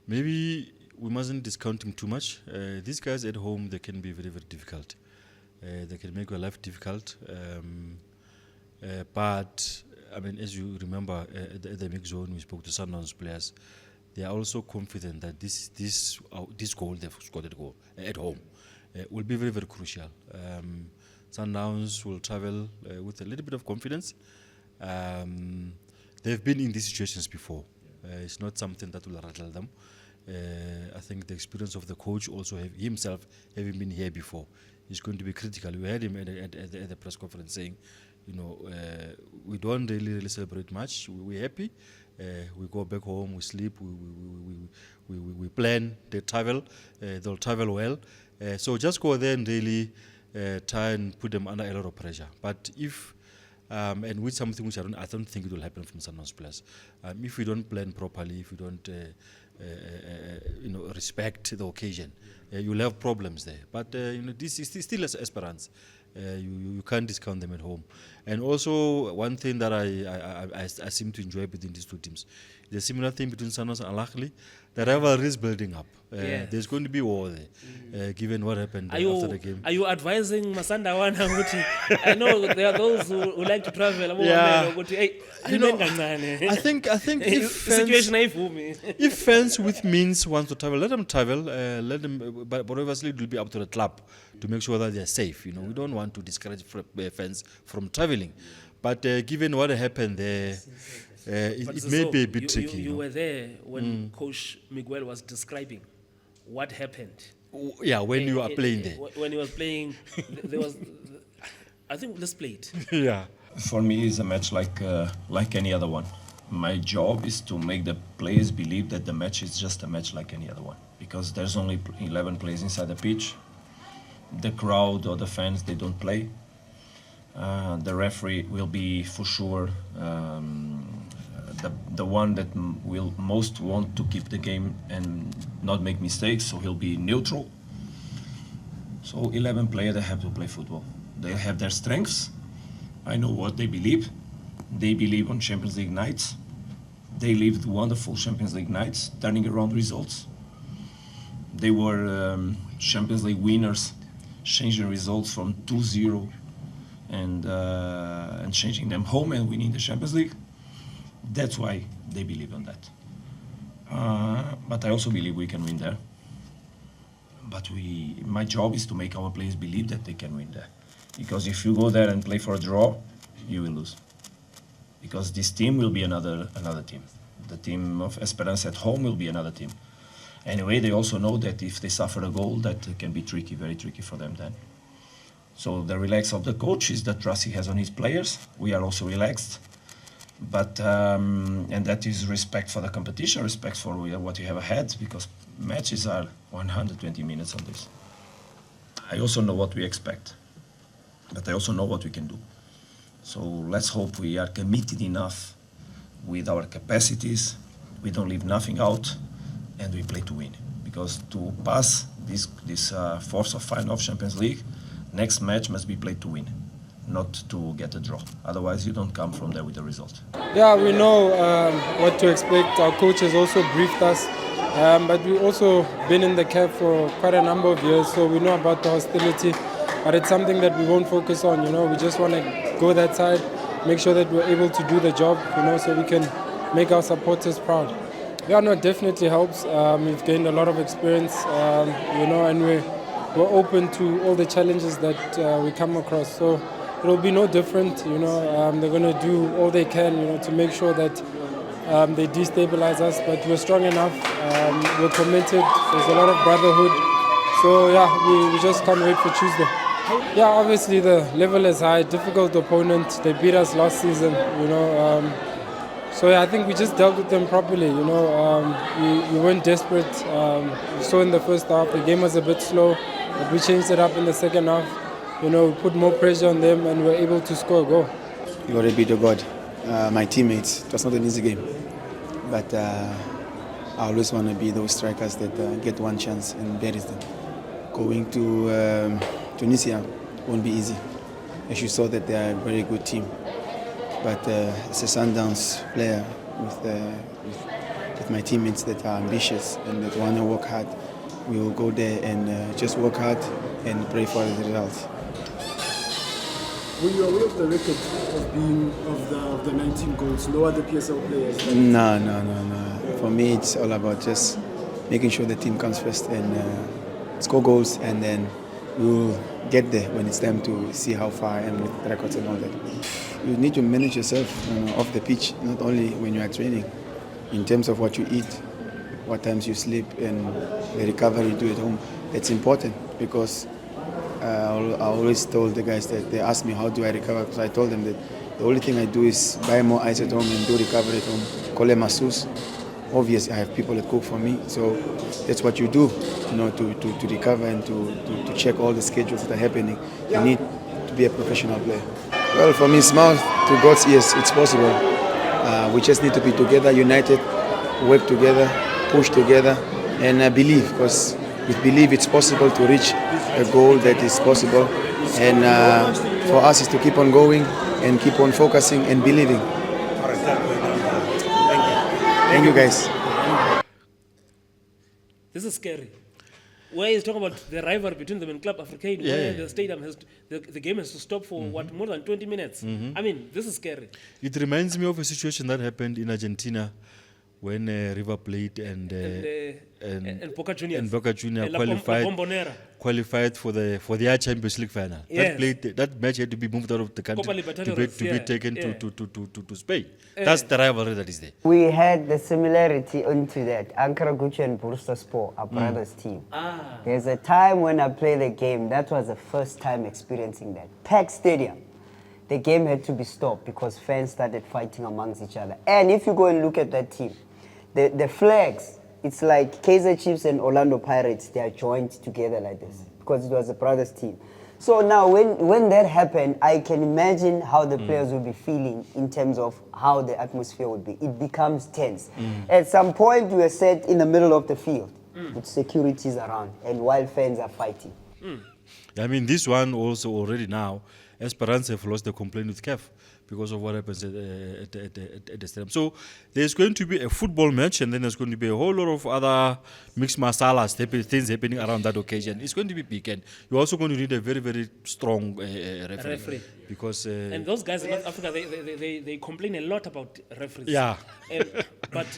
Maybe we mustn't discount him too much. These guys at home, they can be very, very difficult. They can make your life difficult. But, I mean, as you remember, at the mix zone, we spoke to Sundowns players. They are also confident that this goal they've scored at home will be very, very crucial. Sundowns will travel with a little bit of confidence. They've been in these situations before. It's not something that will rattle them. I think the experience of the coach also himself having been here before is going to be critical. We heard him at the press conference saying, we don't really celebrate much. We're happy. We go back home, we sleep, we plan, they travel, they'll travel well. So just go there and really try and put them under a lot of pressure. But if, and with something which I don't think it will happen from Sundowns players, if we don't plan properly, if we don't respect the occasion, you'll have problems there. But this is still Esperance. You can't discount them at home. And also, one thing that I seem to enjoy between these two teams, the similar thing between Sundowns and Al Ahly, the rivalry is building up. There's going to be war there, given what happened after the game. Are you advising Masanda Wana? I know there are those who like to travel. Yeah. I think if fans with means want to travel, let them travel. Let them, but obviously it will be up to the club to make sure that they are safe. We don't want to discourage fans from traveling. But given what happened there, it may be a bit tricky. You were there when Coach Miguel was describing what happened. Yeah, when you are playing there. When he was playing, there was. I think let's play it. Yeah. For me, it's a match like any other one. My job is to make the players believe that the match is just a match like any other one, because there's only 11 players inside the pitch. The crowd or the fans, they don't play. The referee will be for sure the one that will most want to keep the game and not make mistakes, so he'll be neutral. So 11 players, they have to play football. They have their strengths. I know what they believe. They believe on Champions League nights. They lived wonderful Champions League nights, turning around results. They were Champions League winners, changing results from 2-0 and changing them home and winning the Champions League. That's why they believe on that. But I also believe we can win there. But my job is to make our players believe that they can win there. Because if you go there and play for a draw, you will lose. Because this team will be another team. The team of Esperance at home will be another team. Anyway, they also know that if they suffer a goal, that can be tricky, very tricky for them then. So the relax of the coach is the trust he has on his players. We are also relaxed. But and that is respect for the competition, respect for what you have ahead, because matches are 120 minutes on this. I also know what we expect, but I also know what we can do. So let's hope we are committed enough with our capacities, we don't leave nothing out, and we play to win. Because to pass this fourth or final of Champions League, next match must be played to win, not to get a draw. Otherwise, you don't come from there with a result. Yeah, we know what to expect. Our coach has also briefed us, but we've also been in the CAF for quite a number of years, so we know about the hostility. But it's something that we won't focus on. We just want to go that side, make sure that we're able to do the job, so we can make our supporters proud. Yeah, no, it definitely helps. We've gained a lot of experience, and we're open to all the challenges that we come across. So it'll be no different. They're going to do all they can, to make sure that they destabilize us. But we're strong enough. We're committed. There's a lot of brotherhood. So yeah, we just can't wait for Tuesday. Yeah, obviously the level is high. Difficult opponent. They beat us last season. So yeah, I think we just dealt with them properly. We weren't desperate. We saw in the first half the game was a bit slow, but we changed it up in the second half. We put more pressure on them and were able to score a goal. Glory be to God. My teammates, it was not an easy game, but I always want to be those strikers that get one chance and buries them. Going to Tunisia won't be easy. As you saw that they are a very good team, but as a Sundowns player with my teammates that are ambitious and that want to work hard, we will go there and just work hard and pray for the results. Were you aware of the record of the 19 goals? No other PSL players? No. For me, it's all about just making sure the team comes first and score goals, and then we will get there when it's time to see how far I am with records and all that. You need to manage yourself off the pitch, not only when you are training, in terms of what you eat, what times you sleep, and the recovery you do at home. It's important because I always told the guys that they asked me how do I recover, because I told them that the only thing I do is buy more ice at home and do recovery at home, call a masseuse. Obviously, I have people that cook for me, so that's what you do, to recover and to check all the schedules that are happening. You need to be a professional player. Well, for me, smile to God's ears, it's possible. We just need to be together, united, work together, push together, and believe, because with belief it's possible to reach a goal that is possible. And for us is to keep on going and keep on focusing and believing. Thank you, guys. This is scary. Where he's talking about the rivalry between them and Club Africain, where the stadium the game has to stop for more than 20 minutes. I mean, this is scary. It reminds me of a situation that happened in Argentina when River Plate and Boca Juniors and Boca Juniors qualified for their Champions League final. Yes. That match had to be moved out of the country to be taken to Spain. Yeah. That's the rivalry that is there. We had the similarity into that. Ankara Gucci and Bursaspor, our brothers' team. There's a time when I played the game, that was the first time experiencing that. Packed stadium. The game had to be stopped because fans started fighting amongst each other. And if you go and look at that team, the flags, it's like Kaizer Chiefs and Orlando Pirates, they are joined together like this because it was a brothers team. So now when that happened, I can imagine how the players will be feeling in terms of how the atmosphere would be. It becomes tense. At some point, we are set in the middle of the field with securities around and while fans are fighting. I mean, this one also already now, Esperance have lost the complaint with CAF because of what happens at the stadium. So there's going to be a football match, and then there's going to be a whole lot of other mixed masalas, things happening around that occasion. It's going to be big, and you're also going to need a very, very strong referee. Because and those guys in North Africa, they complain a lot about referees. Yeah. But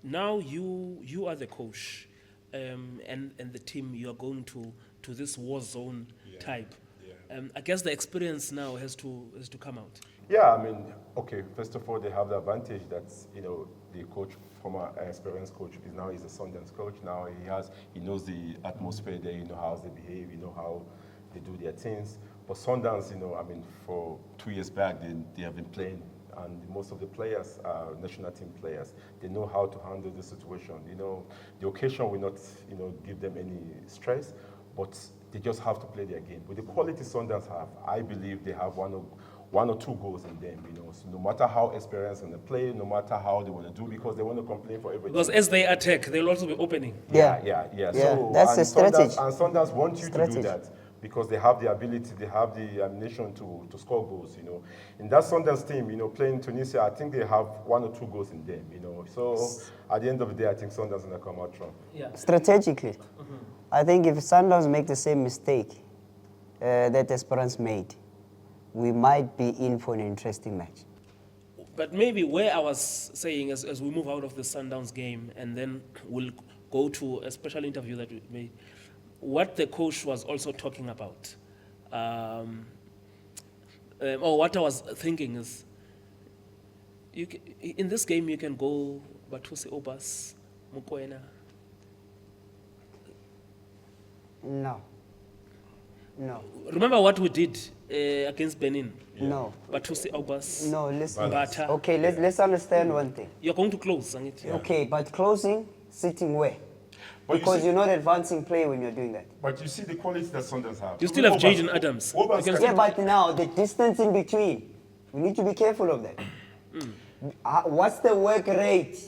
now you are the coach, and the team, you are going to this war zone type. I guess the experience now has to come out. Yeah, I mean, okay, first of all, they have the advantage that, the coach, former Esperance coach, is a Sundowns coach. Now he knows the atmosphere there, how they behave, how they do their things. But Sundowns, for 2 years back, they have been playing and most of the players are national team players. They know how to handle the situation. You know, the occasion will not, you know, give them any stress, but they just have to play their game. With the quality Sundowns have, I believe they have one or two goals in them, you know. So no matter how experienced in the play, no matter how they want to do, because they want to complain for everything. Because as they attack, they'll also be opening. Yeah. So, that's a strategy. And Sundowns want you to do that because they have the ability, they have the ammunition to score goals, you know. In that Sundowns team, you know, playing Tunisia, I think they have one or two goals in them, you know. So at the end of the day, I think Sundowns is going to come out strong. Yeah. Strategically, I think if Sundowns make the same mistake that Esperance made, we might be in for an interesting match. But maybe where I was saying, as we move out of the Sundowns game, and then we'll go to a special interview that we made, what the coach was also talking about, or what I was thinking is, in this game you can go Bathusi Obas, Mokoena. No. Remember what we did against Benin? No. Bathusi Obas. No, listen. Bata. Okay, let's understand one thing. You're going to close, Sangit. Yeah. Okay, but closing, sitting where? But because you're not advancing play when you're doing that. But you see the quality that Sundowns have. You still have Jaden Adams. Yeah, but now the distance in between, we need to be careful of that. What's the work rate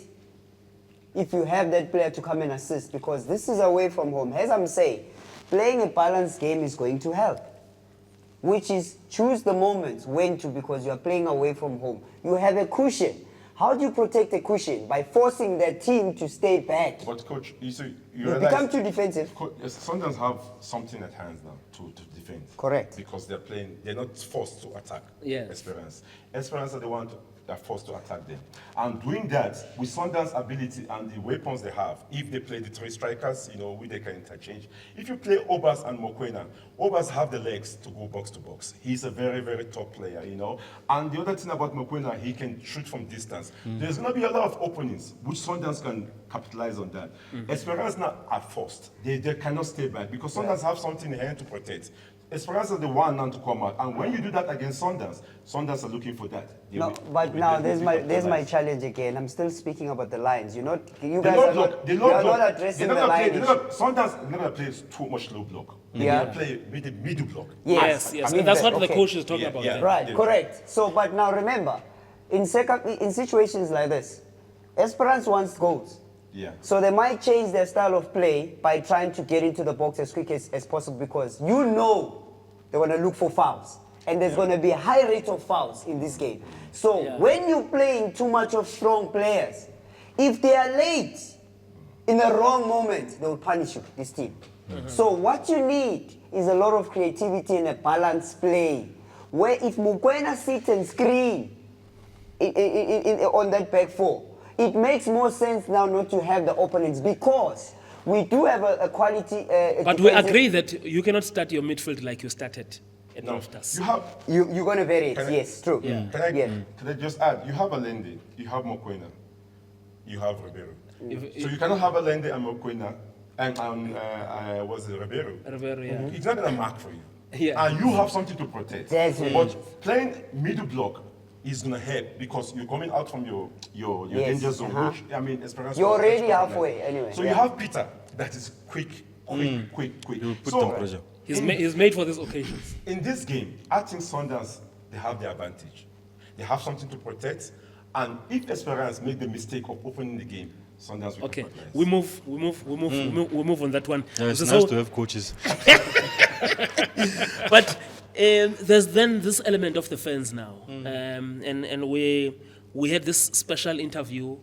if you have that player to come and assist? Because this is away from home. As I'm saying, playing a balanced game is going to help, which is choose the moments when to, because you are playing away from home. You have a cushion. How do you protect a cushion? By forcing their team to stay back. But coach, you see, you become too defensive. Sundowns have something at hands now to defend. Correct. Because they're not forced to attack. Yes. Esperance are the ones that are forced to attack them. And doing that, with Sundowns' ability and the weapons they have, if they play the three strikers, you know, we they can interchange. If you play Obas and Mokoena, Obas have the legs to go box to box. He's a very, very top player, you know. And the other thing about Mokoena, he can shoot from distance. There's going to be a lot of openings, which Sundowns can capitalize on that. Esperance now are forced. They cannot stay back because Sundowns have something in hand to protect. Esperance is the one now to come out. And when you do that against Sundowns are looking for that. But now there's my challenge again. I'm still speaking about the lines. You guys are not addressing the line. Sundowns never plays too much low block. Yeah. They play with the middle block. Yes. And that's what the coach is talking about. Yeah. Right, correct. So, but now remember, in situations like this, Esperance wants goals. Yeah. So they might change their style of play by trying to get into the box as quick as possible because you know they're going to look for fouls. And there's going to be a high rate of fouls in this game. So when you're playing too much of strong players, if they are late in the wrong moment, they'll punish you, this team. So what you need is a lot of creativity and a balanced play. Where if Mokoena sits and screen on that back four, it makes more sense now not to have the openings because we do have a quality. But we agree that you cannot start your midfield like you started at Loftus. You're going to vary it. Yes, true. Can I just add? You have Allende, you have Mokoena, you have Ribeiro. So you cannot have Allende and Mokoena and was it Ribeiro? Ribeiro, yeah. It's not going to mark for you. Yeah. And you have something to protect. But playing middle block is going to help because you're coming out from your danger zone, which, I mean, Esperance. You're already halfway, anyway. So you have Peter that is quick. You put some pressure. He's made for these occasions. In this game, I think Sundowns, they have the advantage. They have something to protect. And if Esperance make the mistake of opening the game, Sundowns will capitalize. We move on that one. Yeah, it's nice to have coaches. But there's then this element of the fans now, and we had this special interview.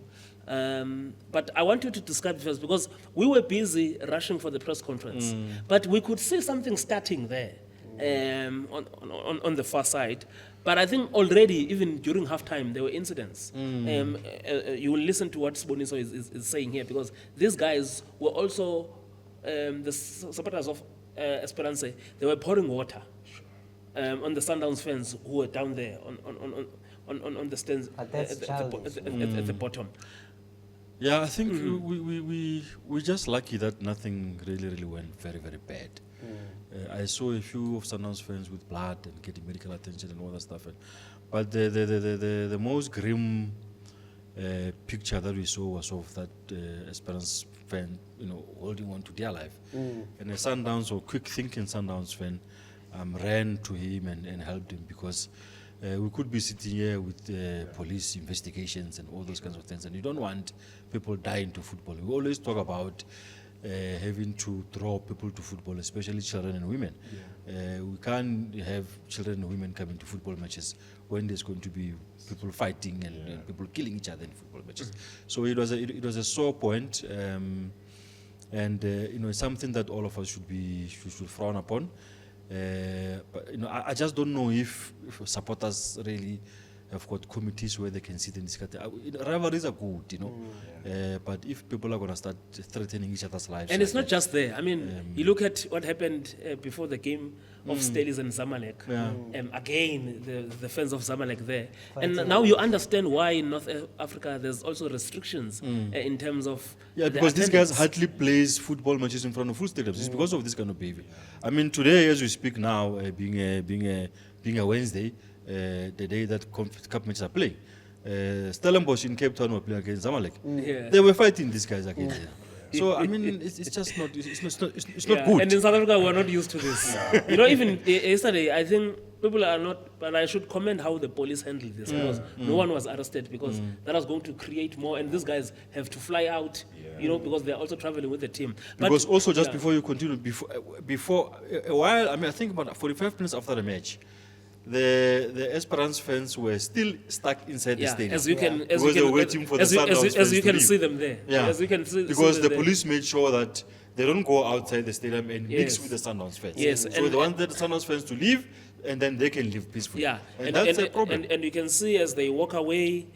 But I want you to describe first because we were busy rushing for the press conference, but we could see something starting there on the far side. But I think already, even during halftime, there were incidents. You will listen to what Siboniso is saying here because these guys were also the supporters of Esperance. They were pouring water on the Sundowns fans who were down there on the stands at the bottom. Yeah, I think we're just lucky that nothing really went very bad. I saw a few of Sundowns fans with blood and getting medical attention and all that stuff. But the most grim picture that we saw was of that Esperance fan, holding on to their life. And a Sundowns or quick-thinking Sundowns fan ran to him and helped him, because we could be sitting here with police investigations and all those kinds of things, and you don't want people dying to football. We always talk about having to draw people to football, especially children and women. We can't have children and women coming to football matches when there's going to be people fighting and people killing each other in football matches. So it was a sore point, and it's something that all of us should frown upon. But I just don't know if supporters really have got committees where they can sit and discuss. Rivalries are good, but if people are going to start threatening each other's lives, and it's not just there. I mean, you look at what happened before the game of Stellis and Zamalek. Again, the fans of Zamalek there, and now you understand why in North Africa there's also restrictions in terms of because these guys hardly plays football matches in front of full stadiums. It's because of this kind of behavior. I mean, today as we speak now, being a Wednesday. The day that cup matches are playing, Stellenbosch in Cape Town were playing against Zamalek. They were fighting these guys again. So I mean, it's just not. It's not good. And in South Africa, we're not used to this. Even yesterday, I think people are not. But I should commend how the police handled this, because no one was arrested, because that was going to create more. And these guys have to fly out, because they're also traveling with the team. Because also, just before you continue, before a while, I mean, I think about 45 minutes after the match, the Esperance fans were still stuck inside the stadium. They were waiting for the Sundowns fans as you can to see them there. As you can see, because the police made sure that they don't go outside the stadium and mix with the Sundowns fans. So they wanted the Sundowns fans to leave, and then they can live peacefully. And that's a problem. And you can see as they walk away,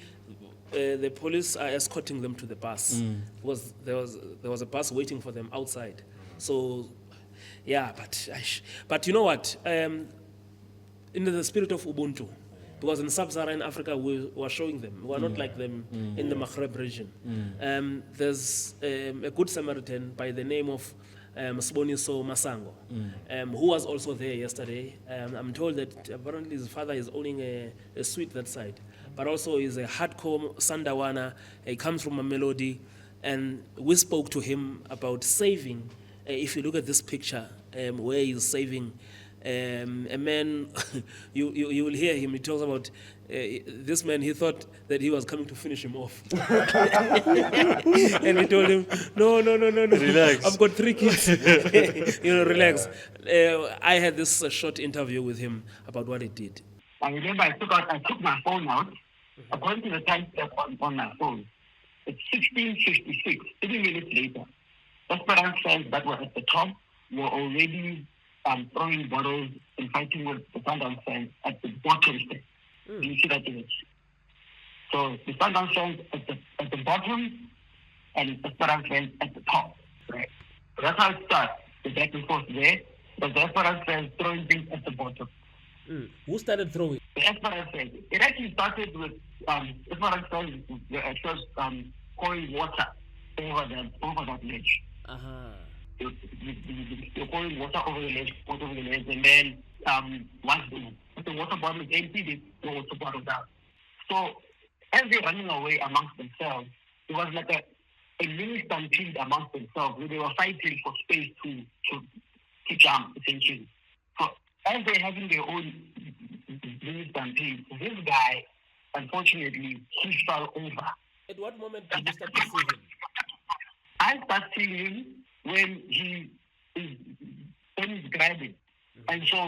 the police are escorting them to the bus. Because there was a bus waiting for them outside. So, but you know what? In the spirit of Ubuntu, because in sub-Saharan Africa we were showing them, we are not like them in the Maghreb region. There's a good Samaritan by the name of Siboniso Masango, who was also there yesterday. I'm told that apparently his father is owning a suite that side, but also is a hardcore Sandawana. He comes from Mamelodi, and we spoke to him about saving. If you look at this picture, where he's saving a man, you will hear him. He talks about this man. He thought that he was coming to finish him off, and we told him, no, relax. I've got 3 kids. Relax. I had this short interview with him about what he did. I remember I took my phone out. According to the time step on my phone, it's 16:56. 3 minutes later, Esperance fans that were at the top were already throwing bottles and fighting with the Sundowns fans at the bottom step. Do you see that image? So the Sundowns fans at the bottom and the Esperance fans at the top. Right. So that's how it starts. The back and forth there. But the Esperance fans throwing things at the bottom. Who started throwing? The Esperance fans. It actually started with Esperance fans first pouring water over that ledge. You're pouring water over the ledge, and then once the water bottle is empty, they throw the water bottle down. So as they're running away amongst themselves, it was like a mini stampede amongst themselves, where they were fighting for space to jump, essentially. So as they're having their own mini stampede, this guy, unfortunately, he fell over. At what moment did you start to see him? I started seeing him when he's grabbing. And so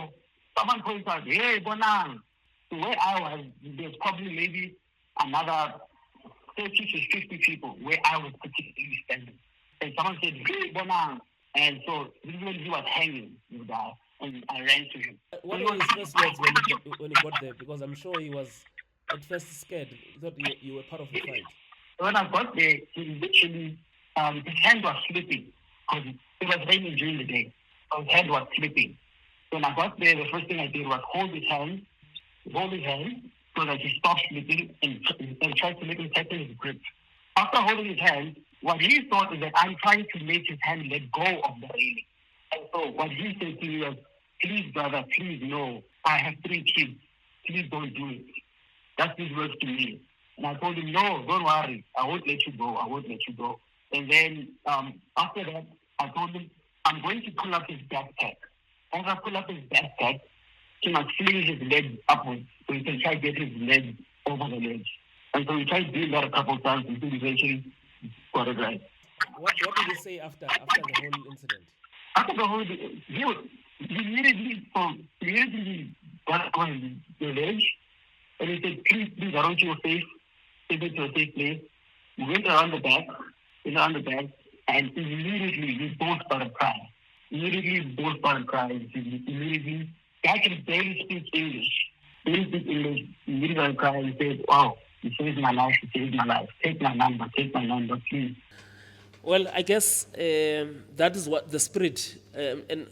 someone points out, hey, Bonang. So where I was, there's probably maybe another 30 to 50 people where I was particularly standing. And someone said, hey, Bonang. And so this is when he was hanging, the guy, and I ran to him. What were his first words when he got there? Because I'm sure he was at first scared. He thought you were part of the fight. When I got there, he literally, his hand was slipping. Because it was raining during the day. So his head was slipping. So when I got there, the first thing I did was hold his hand so that he stopped slipping and try to make him tighten his grip. after holding his hand, what he thought is that I'm trying to make his hand let go of the railing. And so what he said to me was, please, brother, please, no. I have 3 kids. Please don't do it. That's his words to me. And I told him, no, don't worry. I won't let you go. I won't let you go. And then after that, I told him, I'm going to pull up his backpack. As I pull up his backpack, he must fling his leg upwards so he can try to get his leg over the ledge. And so we tried doing that a couple of times until eventually got it right. What did he say after the whole incident? After the whole, he immediately got on the ledge and he said, please, I don't your face. Take it to a safe place. We went around the back, and immediately we both started crying. Immediately, I can barely speak English. Immediately started crying and said, wow, he saved my life. Take my number, please. Well, I guess that is what the spirit, and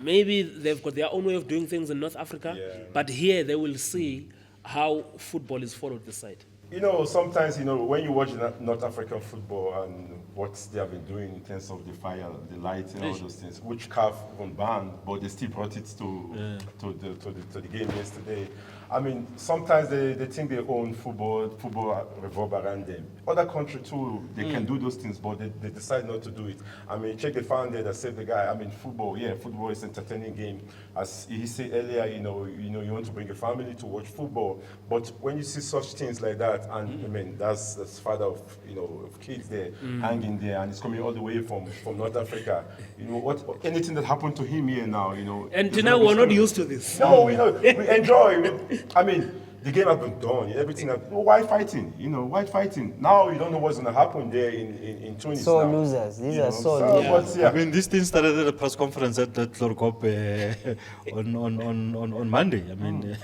maybe they've got their own way of doing things in North Africa, but here they will see how football is followed this side. Sometimes, when you watch North African football and what they have been doing in terms of the fire, the lights and all those things, which CAF even banned, but they still brought it to the game yesterday. I mean, sometimes they think they own football revolve around them. Other countries too, they can do those things, but they decide not to do it. I mean, check the fan there that saved the guy. I mean, football is an entertaining game. As he said earlier, you want to bring a family to watch football, but when you see such things like that, and I mean, that's father of kids there hanging there, and it's coming all the way from North Africa. Anything that happened to him here now, And now we're not used to this. No, we enjoy. I mean, the game has been done. Everything. Why fighting? Why fighting? Now you don't know what's going to happen there in Tunisia. So losers. These are losers. I mean, this thing started at a press conference at Lorcop on Monday. I mean,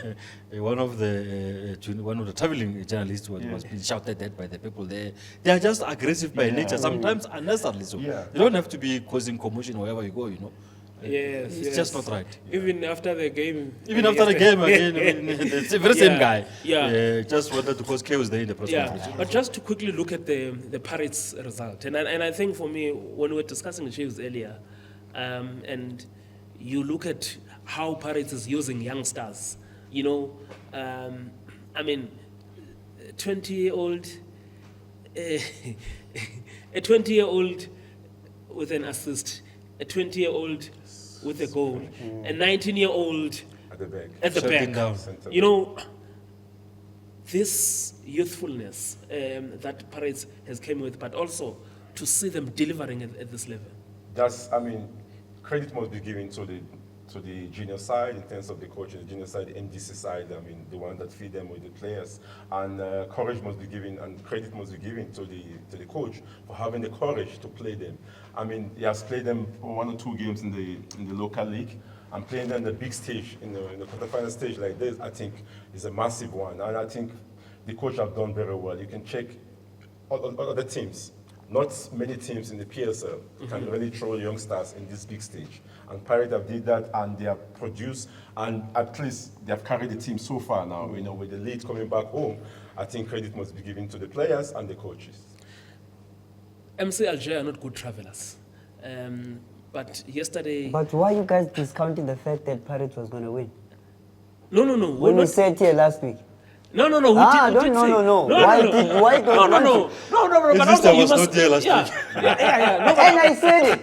one of the traveling journalists was being shouted at by the people there. They are just aggressive by nature, sometimes unnecessarily so. You don't have to be causing commotion wherever you go. Yes, it's just not right. Even after the game. Even after the game, again, it's the very same guy. Just wanted to cause chaos there in the press conference. But just to quickly look at the Pirates result, and I think for me, when we were discussing the Chiefs earlier, and you look at how Pirates is using youngsters, I mean, 20-year-old, a 20-year-old with an assist, a 20-year-old with a goal, a 19-year-old at the back. This youthfulness that Pirates has came with, but also to see them delivering at this level. Credit must be given to the junior side in terms of the coach, the junior side, the MDC side, the one that feed them with the players. And courage must be given and credit must be given to the coach for having the courage to play them. I mean, he has played them 1 or 2 games in the local league, and playing them in the big stage, in the quarterfinal stage like this, I think is a massive one. And I think the coach have done very well. You can check other teams. Not many teams in the PSL can really throw youngsters in this big stage. And Pirates have did that, and they have produced, and at least they have carried the team so far now. With the lead coming back home, I think credit must be given to the players and the coaches. MC Alger are not good travelers. But yesterday... But why are you guys discounting the fact that Pirates was going to win? No. When we said here last week. No. No. Why But also was not there last week. And I said it.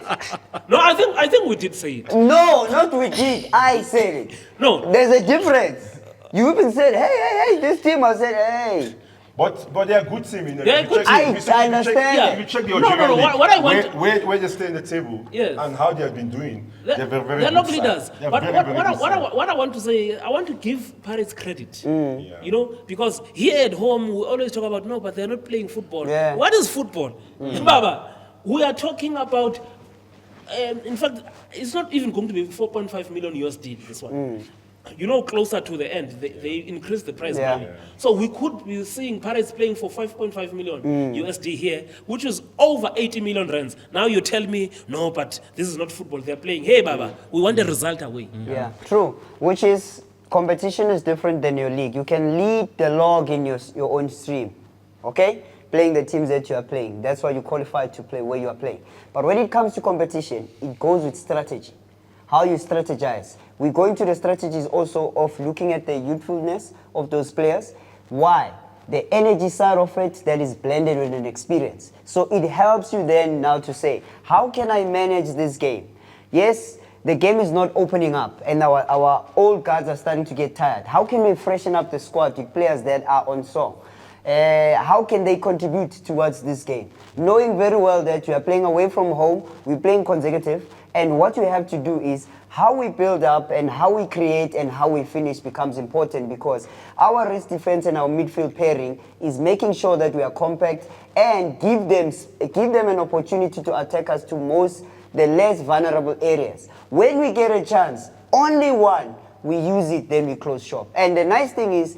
No, I think we did say it. No, not we did. I said it. No. There's a difference. You even said, hey, this team. I said, hey. But they're a good team. They're good team. I understand. If you check the Algerian league, what I want where they stay in the table and how they have been doing, they're very good. They're not leaders. But what I want to say, I want to give Pirates credit. Because here at home, we always talk about, no, but they're not playing football. Yeah. What is football? Baba, we are talking about, in fact, it's not even going to be 4.5 million USD, this one. Closer to the end, they increased the price money. So we could be seeing Pirates playing for 5.5 million USD here, which is over 80 million rands. Now you tell me, no, but this is not football. They're playing, hey, Baba, we want the result away. Yeah, true. Which is, competition is different than your league. You can lead the log in your own stream, okay? playing the teams that you are playing. That's why you qualify to play where you are playing. But when it comes to competition, it goes with strategy. How you strategize. We go into the strategies also of looking at the youthfulness of those players. Why? The energy side of it that is blended with an experience. So it helps you then now to say, how can I manage this game? Yes, the game is not opening up and our old guards are starting to get tired. How can we freshen up the squad with players that are on song? How can they contribute towards this game? Knowing very well that you are playing away from home, we're playing consecutive, and what we have to do is how we build up and how we create and how we finish becomes important, because our wrist defense and our midfield pairing is making sure that we are compact and give them an opportunity to attack us to the less vulnerable areas. When we get a chance, only one, we use it, then we close shop. And the nice thing is,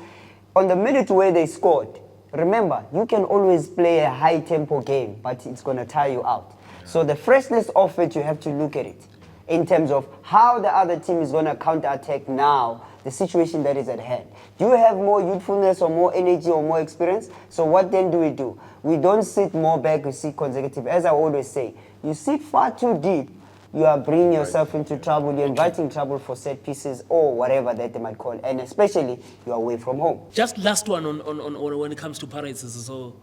on the minute where they scored, remember, you can always play a high-tempo game, but it's going to tire you out. So the freshness of it, you have to look at it in terms of how the other team is going to counter-attack now, the situation that is at hand. Do you have more youthfulness or more energy or more experience? So what then do? We don't sit more back, we sit consecutive. As I always say, you sit far too deep, you are bringing yourself into trouble, you're inviting trouble for set pieces or whatever that they might call, and especially you're away from home. Just last one on when it comes to Pirates, so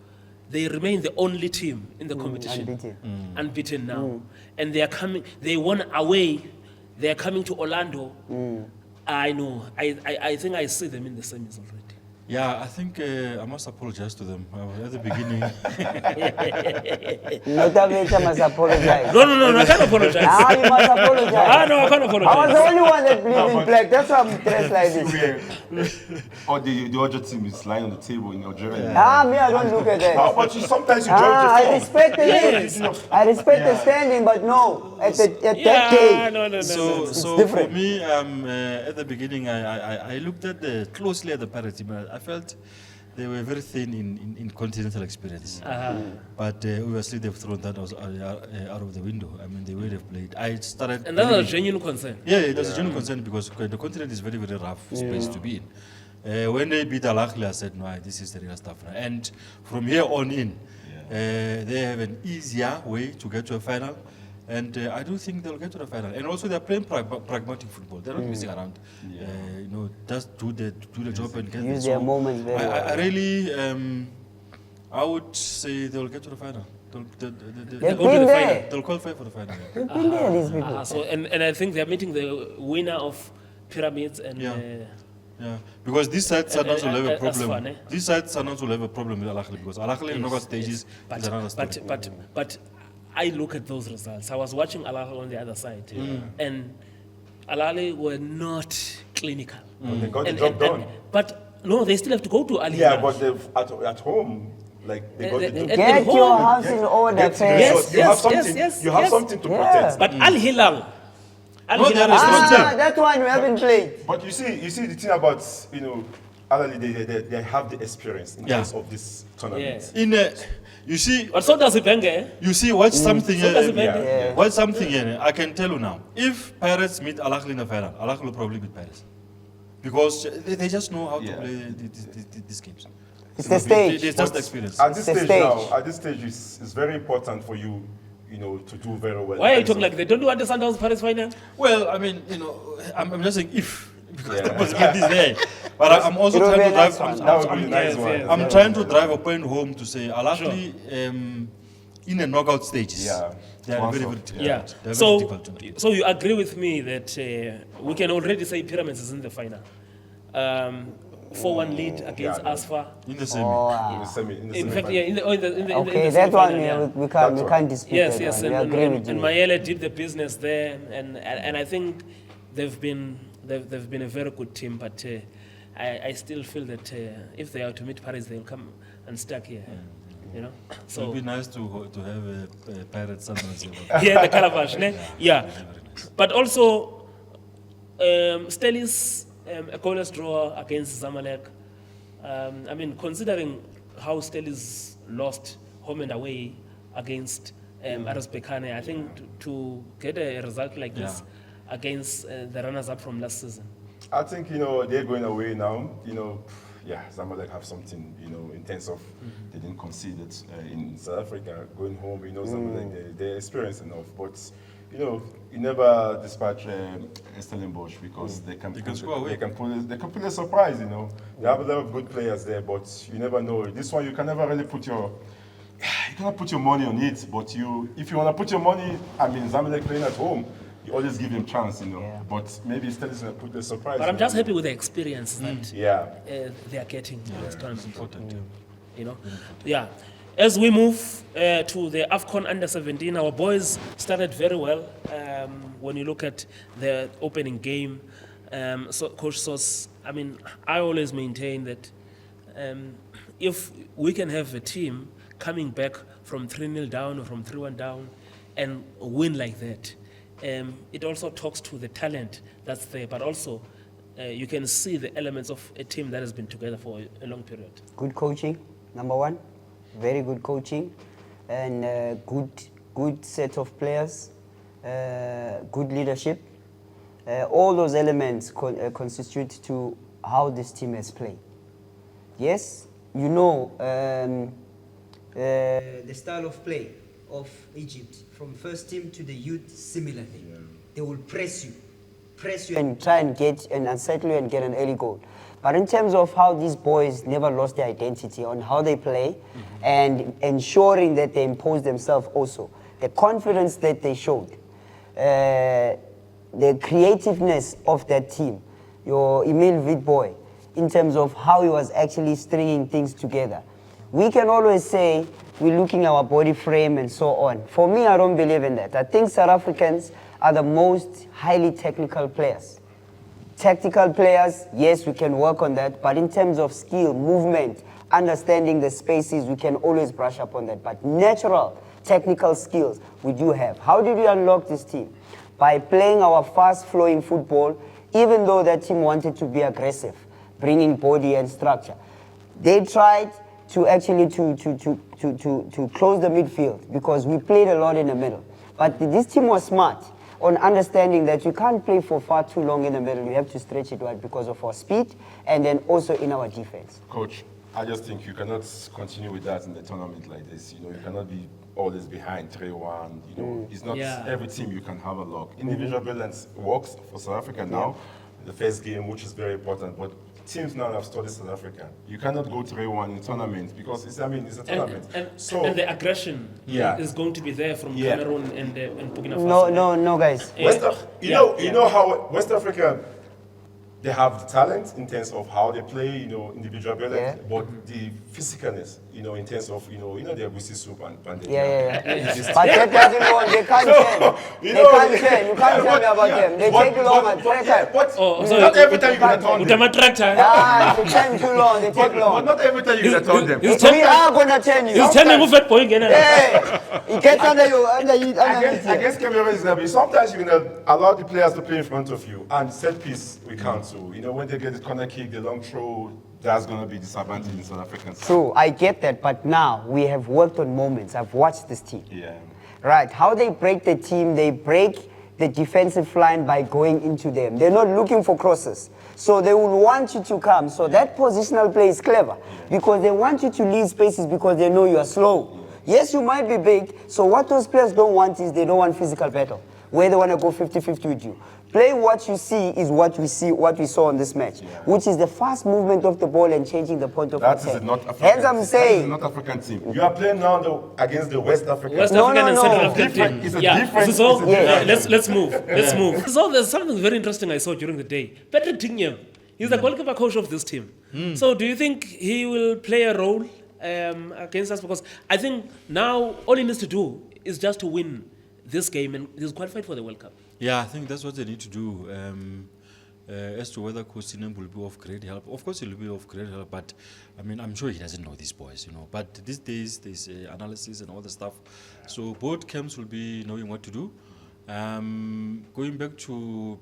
they remain the only team in the competition. Unbeaten now. And they won away, they are coming to Orlando. I know, I think I see them in the semis already. Yeah, I think I must apologize to them at the beginning. Notabeta must apologize. No, I can't apologize. You must apologize. No, I can't apologize. I was the only one that believed in black. That's why I'm dressed like this. Or the other team is lying on the table in Algeria. Me, I don't look at that. But sometimes you judge I respect the name. I respect the standing, but no, at that day. No. So for me, at the beginning, I looked at closely at the Pirates team. I felt they were very thin in continental experience. But obviously they've thrown that out of the window. I mean, the way they've played. I started... And that was a genuine concern. Yeah, it was a genuine concern because the continent is very, very rough space to be in. When they beat Al-Ahly, I said, no, this is the real stuff. And from here on in, they have an easier way to get to a final. And I do think they'll get to the final. And also they're playing pragmatic football. They're not messing around. Just do the job and get use their moments very well. I really, I would say they'll get to the final. They've been there. They'll qualify for the final. They've been there, these people. So, and I think they're meeting the winner of Pyramids and... Yeah, because these sides are not to have a problem. Fun, These sides are not to have a problem with Al-Ahly because Al-Ahly in knockout stages is another story. But I look at those results. I was watching Al-Ahly on the other side, and Al-Ahly were not clinical. They got the job done. But no, they still have to go to Al-Hilal. Yeah, but they've at home, like they got the job. Get your house in order. Yes, you have something to protect. But Al-Hilal. That one we haven't played. But you see the thing about Al-Ahly, they have the experience in terms of this tournament. You see, but so does it. You see, watch something. Watch something. I can tell you now. If Pirates meet Al-Ahly in the final, Al-Ahly will probably beat Pirates because they just know how to play these games. It's the stage. It's just experience. At this stage, it's very important for you, to do very well. Why are you talking like they don't do at the Sundowns Paris final? Well, I mean, I'm just saying if. Because the possibility is there. But I'm also trying to drive. I'm trying to drive a point home to say Al-Ahly in the knockout stages. They are very, very difficult. So you agree with me that we can already say Pyramids is in the final. 4-1 lead against Asfa in the semi. In fact, in the okay, that one we can't dispute. Yes, and Mayele did the business there, and I think they've been a very good team, but I still feel that if they are to meet Paris, they'll come unstuck here. So it would be nice to have a Pirates Sundowns. The Calabash, yeah. But also, Stellis, a goalless draw against Zamalek. I mean, considering how Stellis lost home and away against RS Kekana, I think to get a result like this against the runners-up from last season. I think they're going away now. Zamalek have something, in terms of they didn't concede it in South Africa. Going home, Zamalek, they're experienced enough. But, you never dispatch Stellenbosch because they can pull a surprise, They have a lot of good players there, but you never know. This one, you can never really you cannot put your money on it, but if you want to put your money, Zamalek playing at home, you always give them chance, But maybe still is going to put the surprise. But I'm just happy with the experience that they are getting. It's important. As we move to the AFCON Under-17, our boys started very well. When you look at the opening game, so Coach Sos, I always maintain that if we can have a team coming back from 3-0 down or from 3-1 down and win like that, it also talks to the talent that's there, but also you can see the elements of a team that has been together for a long period. Good coaching, number one. Very good coaching, and good set of players, good leadership. All those elements constitute to how this team has played. Yes, the style of play of Egypt, from first team to the youth, similarly. They will press you and try and unsettle you and get an early goal. But in terms of how these boys never lost their identity on how they play and ensuring that they impose themselves also, the confidence that they showed, the creativeness of that team, your Emil Vidboy, in terms of how he was actually stringing things together. We can always say we're looking at our body frame and so on. For me, I don't believe in that. I think South Africans are the most highly technical players. Tactical players, yes, we can work on that, but in terms of skill, movement, understanding the spaces, we can always brush up on that. But natural technical skills, we do have. How did we unlock this team? By playing our fast-flowing football, even though that team wanted to be aggressive, bringing body and structure. They tried to actually to close the midfield because we played a lot in the middle. But this team was smart on understanding that you can't play for far too long in the middle. You have to stretch it wide because of our speed and then also in our defense. Coach, I just think you cannot continue with that in the tournament like this. You cannot be always behind 3-1. It's not every team you can have a lock. Individual brilliance works for South Africa now. The first game, which is very important, but teams now have studied South Africa. You cannot go 3-1 in tournament because it's a tournament. And the aggression is going to be there from Cameroon and Burkina Faso. No, guys. You know how West Africa, they have the talent in terms of how they play, individual brilliance, but the physicalness, in terms of, their Busi soup and But that doesn't go, they can't change. They can't change. You can't tell me about them. They take long and not every time you can turn them. They take too long, they take long. But not every time you can turn them. We are going to change you. He's turning move at point again. He gets under you. Against Cameroon is going to be, sometimes you're going to allow the players to play in front of you, and set piece, we can't. So, when they get the corner kick, the long throw, that's going to be disadvantage in South Africans. True, I get that, but now we have worked on moments. I've watched this team. Right, how they break the team, they break the defensive line by going into them. They're not looking for crosses. So they will want you to come. So that positional play is clever because they want you to leave spaces because they know you are slow. Yes, you might be big. So what those players don't want is they don't want physical battle, where they want to go 50-50 with you. Play what you see is what we saw in this match, which is the fast movement of the ball and changing the point of attack. That is not African. Hence I'm saying. That is not African team. You are playing now against the West African. West African and Central African team. It's a different. Let's move. So there's something very interesting I saw during the day. Patrick Tingem, he's the goalkeeper coach of this team. So do you think he will play a role against us? Because I think now all he needs to do is just to win this game and he's qualified for the World Cup. Yeah, I think that's what they need to do. As to whether Coach Sinem will be of great help, of course he'll be of great help, but I'm sure he doesn't know these boys, But these days there's analysis and all the stuff, so both camps will be knowing what to do. Going back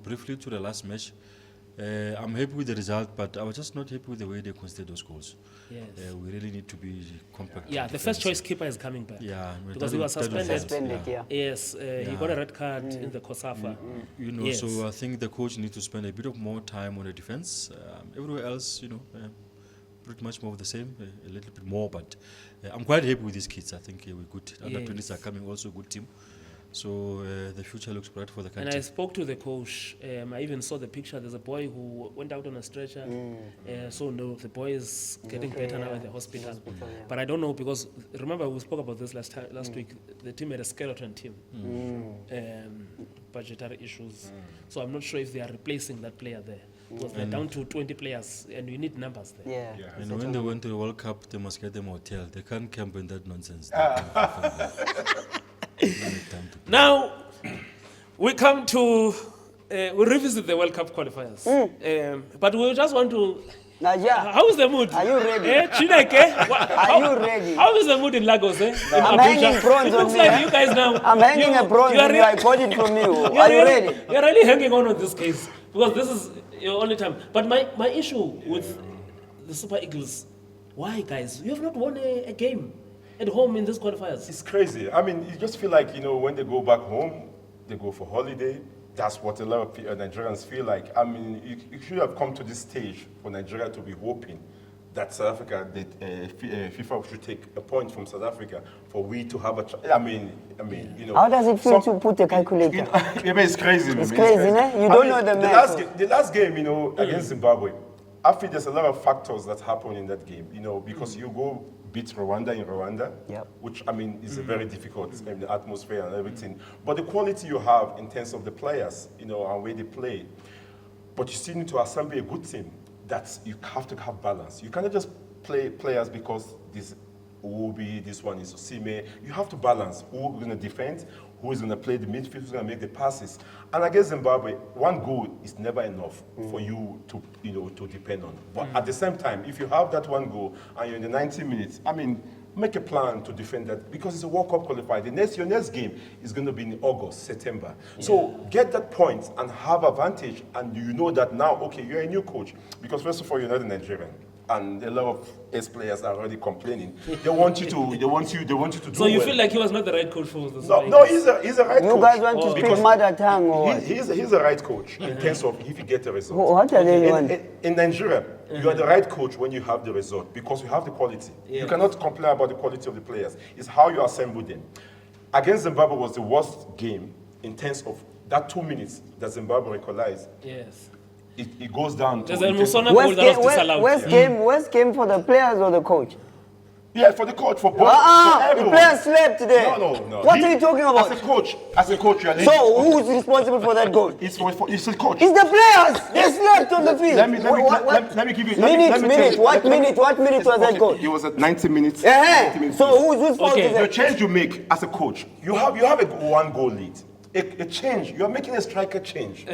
briefly to the last match, I'm happy with the result, but I was just not happy with the way they conceded those goals. Yes. We really need to be compact. Yeah, the first choice keeper is coming back. Yeah, because he was suspended. Yes, he got a red card in the COSAFA. So I think the coach needs to spend a bit of more time on the defense. Everywhere else, pretty much more of the same, a little bit more, but I'm quite happy with these kids. I think we're good. Under 20s are coming, also a good team. So the future looks bright for the country. And I spoke to the coach. I even saw the picture. There's a boy who went out on a stretcher. So no, the boy is getting better now at the hospital. But I don't know, because remember we spoke about this last week. The team had a skeleton team. Budgetary issues. So I'm not sure if they are replacing that player there. Because they're down to 20 players and we need numbers there. And when they went to the World Cup, they must get them a hotel. They can't camp in that nonsense. Now, we come to, we revisit the World Cup qualifiers. But we just want to, how is the mood? Are you ready? Are you ready? How is the mood in Lagos? I'm hanging bronze on me. Like you guys now. I'm hanging a bronze on you. I got it from you. Are you ready? You're really hanging on with this case, because this is your only time. But my issue with the Super Eagles, why guys? You have not won a game at home in these qualifiers. It's crazy. I mean, you just feel like, when they go back home, they go for holiday. That's what a lot of Nigerians feel like. I mean, you should have come to this stage for Nigeria to be hoping that South Africa, that FIFA should take a point from South Africa for we to have a. How does it feel to put a calculator? It's crazy. It's crazy, ne? You don't know the math. The last game, against Zimbabwe, I feel there's a lot of factors that happen in that game, because you go beat Rwanda in Rwanda, which, is a very difficult the atmosphere and everything. But the quality you have in terms of the players, and where they play, but you still need to assemble a good team that you have to have balance. You cannot just play players because this Ubi, this one is Osime. You have to balance who's going to defend, who is going to play the midfield, who's going to make the passes. And against Zimbabwe, one goal is never enough for you to, to depend on. But at the same time, if you have that one goal and you're in the 90 minutes, make a plan to defend that, because it's a World Cup qualifier. Your next game is going to be in August, September. So get that point and have advantage, and you know that now, okay, you're a new coach, because first of all, you're not a Nigerian. And a lot of ex-players are already complaining. They want you to do. So you feel like he was not the right coach for this? No, he's a right coach. You guys want to speak mother tongue or what? He's a right coach in terms of if you get the result. What are they doing? In Nigeria, you are the right coach when you have the result, because you have the quality. You cannot complain about the quality of the players. It's how you assemble them. Against Zimbabwe was the worst game in terms of that 2 minutes that Zimbabwe equalized. Yes. It goes down to... Worst game for the players or the coach? Yeah, for the coach, for both. The players slept there. No. What are you talking about? As a coach, you are... So who's responsible for that goal? It's the coach. It's the players. They slept on the field. Let me give you... What minute was that goal? It was at 90 minutes. So whose fault is it? The change you make as a coach, you have a one goal lead. A change, you're making a striker change,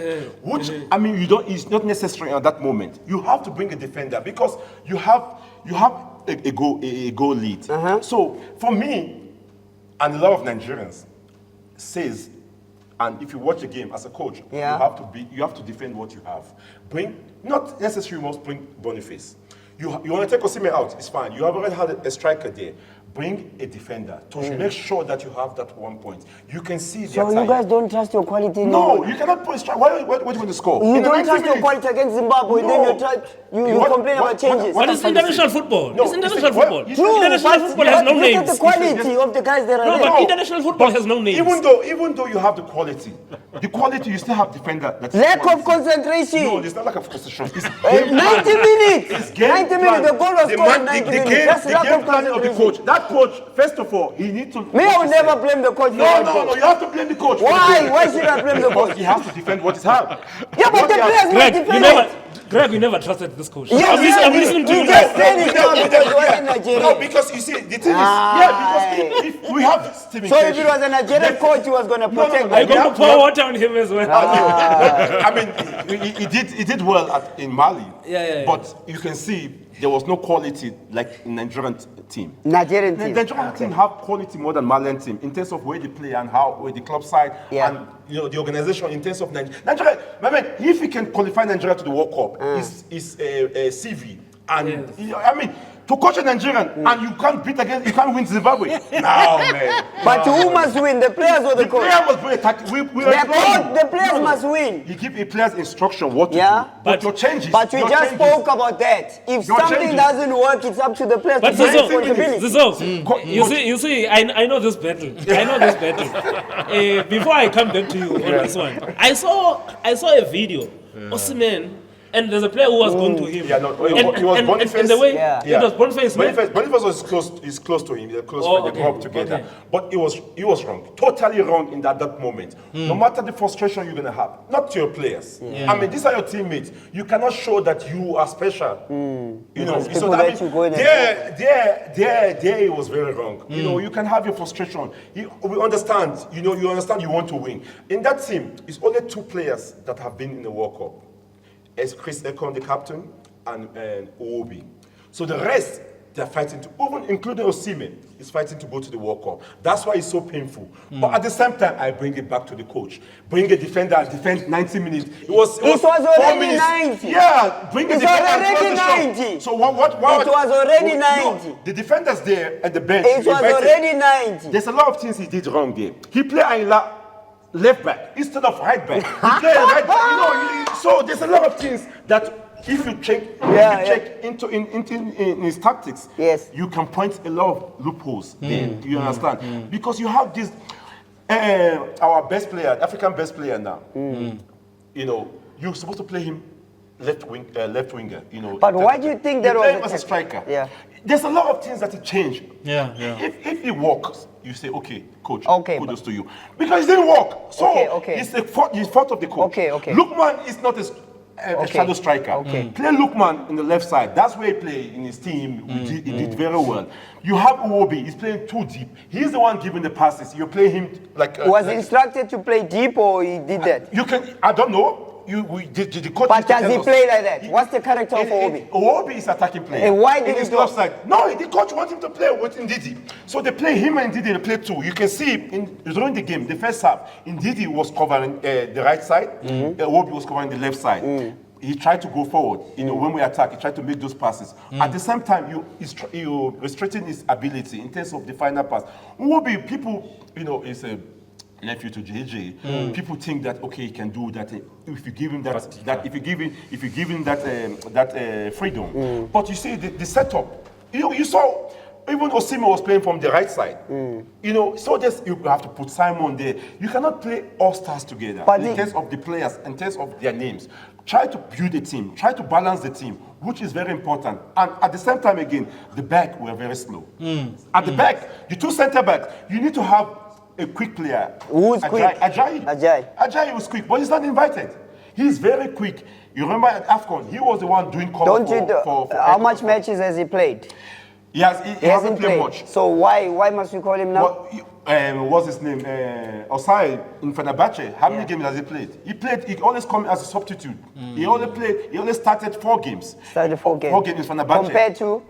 which it's not necessary at that moment. You have to bring a defender because you have a goal lead. So for me, and a lot of Nigerians says, and if you watch a game as a coach, you have to defend what you have. Not necessarily must bring Boniface. You want to take Osime out, it's fine. You have already had a striker there. Bring a defender to make sure that you have that 1 point. You can see the you guys don't trust your quality? No, you cannot put a striker. Why are you going to score? You don't trust your quality against Zimbabwe, then you complain about changes. But it's international football. It's international football. True, international football has no names. Look at the quality of the guys that are there. No, but international football has no names. Even though you have the quality, you still have defender. Lack of concentration. No, it's not lack of concentration. It's 90 minutes. 90 minutes. The goal was scored in 90 minutes. That's lack of concentration. That coach, first of all, he needs to... I will never blame the coach. No, you have to blame the coach. Why? Why should I blame the coach? He has to defend what is hard. Yeah, but the players must defend it. Greg, we never trusted this coach. Yes, I'm listening to you. Just said it now because you were in Nigeria. No, because you see, the thing is, because if we have Stephen So if it was a Nigerian coach, he was going to protect I'm going to pour water on him as well. He did well in Mali. Yeah. But you can see there was no quality like in Nigerian team. Nigerian team have quality more than Malian team in terms of where they play and where the club side and the organization in terms of Nigeria. If he can qualify Nigeria to the World Cup, is a CV. And to coach a Nigerian, and you can't win Zimbabwe. No, man. But who must win, the players or the coach? The player must win attack. The players must win. You give a player's instruction what to do. But your changes. But we just spoke about that. If something doesn't work, it's up to the players to take responsibility. You see, I know this battle. Before I come back to you on this one, I saw a video. Osimhen. And there's a player who was going to him. Yeah, no, it was Boniface. And the way it was Boniface. Boniface was close to him. They're close friends. They grew up together. Okay. But he was wrong. Totally wrong in that moment. No matter the frustration you're gonna have, not to your players. I mean, these are your teammates. You cannot show that you are special. You know, so that there it was very wrong. You know, you can have your frustration. We understand. You know, you understand. You want to win. In that team, it's only 2 players that have been in the World Cup. As Chris Ekon, the captain, and Obi. So the rest, they're fighting to, even including Osimhen, is fighting to go to the World Cup. That's why it's so painful. But at the same time, I bring it back to the coach. Bring a defender, defend 90 minutes. It was already 90. Yeah, bring a defender. It was already 90. So what it was already 90. The defenders there at the bench. It was already 90. There's a lot of things he did wrong there. He played Ayla left back instead of right back. He played right back. You know, so there's a lot of things that if you check, into his tactics, you can point a lot of loopholes there. You understand? Because you have this our best player, African best player now. You know, you're supposed to play him left winger. You know. But why do you think that was a striker? Yeah. There's a lot of things that change. If it works, you say, okay, coach, kudos to you. Because it didn't work. So it's the fault of the coach. Lukman is not a shadow striker. Play Lukman in the left side. That's where he played in his team. He did very well. You have Uwobi. He's playing too deep. He's the one giving the passes. You play him like... was he instructed to play deep or he did that? You can... I don't know. The coach, but does he play like that? What's the character of Obi? Obi is attacking player. And why did he go offside? No, the coach wants him to play with Ndidi. So they play him and Ndidi. They play 2. You can see during the game, the first half, Ndidi was covering the right side. Obi was covering the left side. He tried to go forward. You know, when we attack, he tried to make those passes. At the same time, you restricting his ability in terms of the final pass. Obi, people, you know, is a nephew to JJ. People think that he can do that if you give him if you give him that freedom. But you see the setup. You saw even Osimhen was playing from the right side. You know, so you have to put Simon there. You cannot play all stars together in terms of the players, in terms of their names. Try to build a team. Try to balance the team, which is very important. And at the same time, again, the back were very slow. At the back, the 2 center backs, you need to have a quick player. Who's quick? Ajayi was quick, but he's not invited. He's very quick. You remember at AFCON, he was the one doing cover for how much matches has he played? He hasn't played much. So why must we call him now? What's his name? Osai in Fenerbahce. How many games has he played? He always come as a substitute. He only started 4 games. Started 4 games. 4 games in Fenerbahce.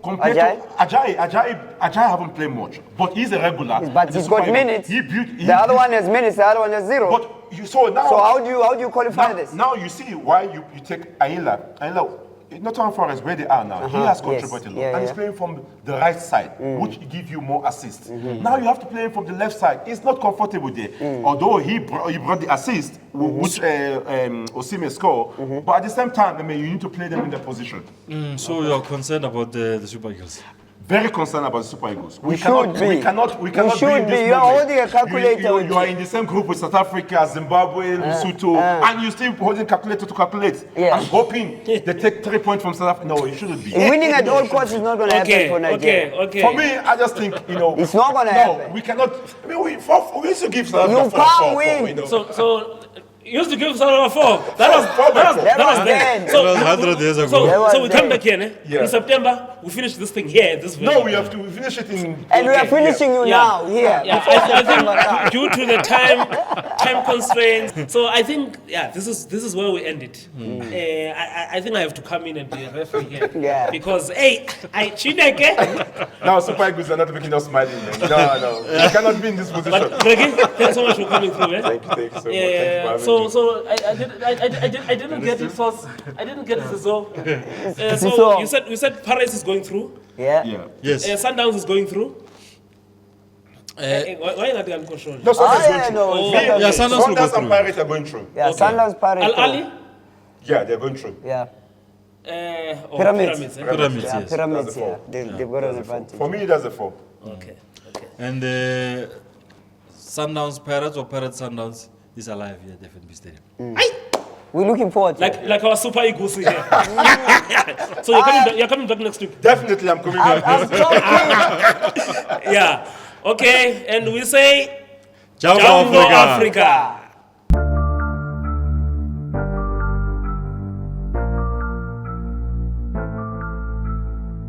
Ajayi? Ajayi haven't played much, but he's a regular. But he's got minutes. The other one has minutes, the other one has 0. But so how do you qualify this? Now you see why you take Ayla. Nottingham Forest, where they are now, he has contributed a lot. And he's playing from the right side, which gives you more assists. Now you have to play him from the left side. It's not comfortable there. Although he brought the assist, which Osimhen scored, but at the same time, you need to play them in their position. So you're concerned about the Super Eagles? Very concerned about the Super Eagles. We cannot be. You are holding a calculator. You are in the same group with South Africa, Zimbabwe, Lesotho, and you're still holding calculator to calculate. I'm hoping they take 3 points from South Africa. No, it shouldn't be. Winning at all costs is not going to happen for Nigeria. For me, I just think, it's not going to happen. No, we cannot. I mean, we used to give South Africa You can't win. So you used to give South Africa 4. That was then. So 100 years ago. So we come back here, in September. We finish this thing here. No, we have to finish it in. And we are finishing you now here. I think due to the time constraints. So I think this is where we end it. I think I have to come in and be a referee here. Because I cheat again. Now Super Eagles are not making us smiling. No, you cannot be in this position. But Gregi, thanks so much for coming through. Thank you so much. So So I didn't get it. I didn't get it. So you said Paris is going through. Yeah. Yes. Sundowns is going through. Why not the control? No, Sundowns will go Sundowns and through. Pirates are going through. Yeah, Sundowns, Paris. Al Ali. Yeah, they're going through. Yeah. Pyramids. Pyramids, Yeah, yes. Pyramids, That's a yeah. four. They've got an advantage. For me, that's a 4. Okay. And Sundowns Pirates or Pirates Sundowns is alive here at FNB Stadium. We're looking forward to it. Like our Super Eagles here. So you're coming back next week. Definitely, I'm coming back. I'm talking. Yeah. Okay. And we say Jambo Jambo Africa. Africa.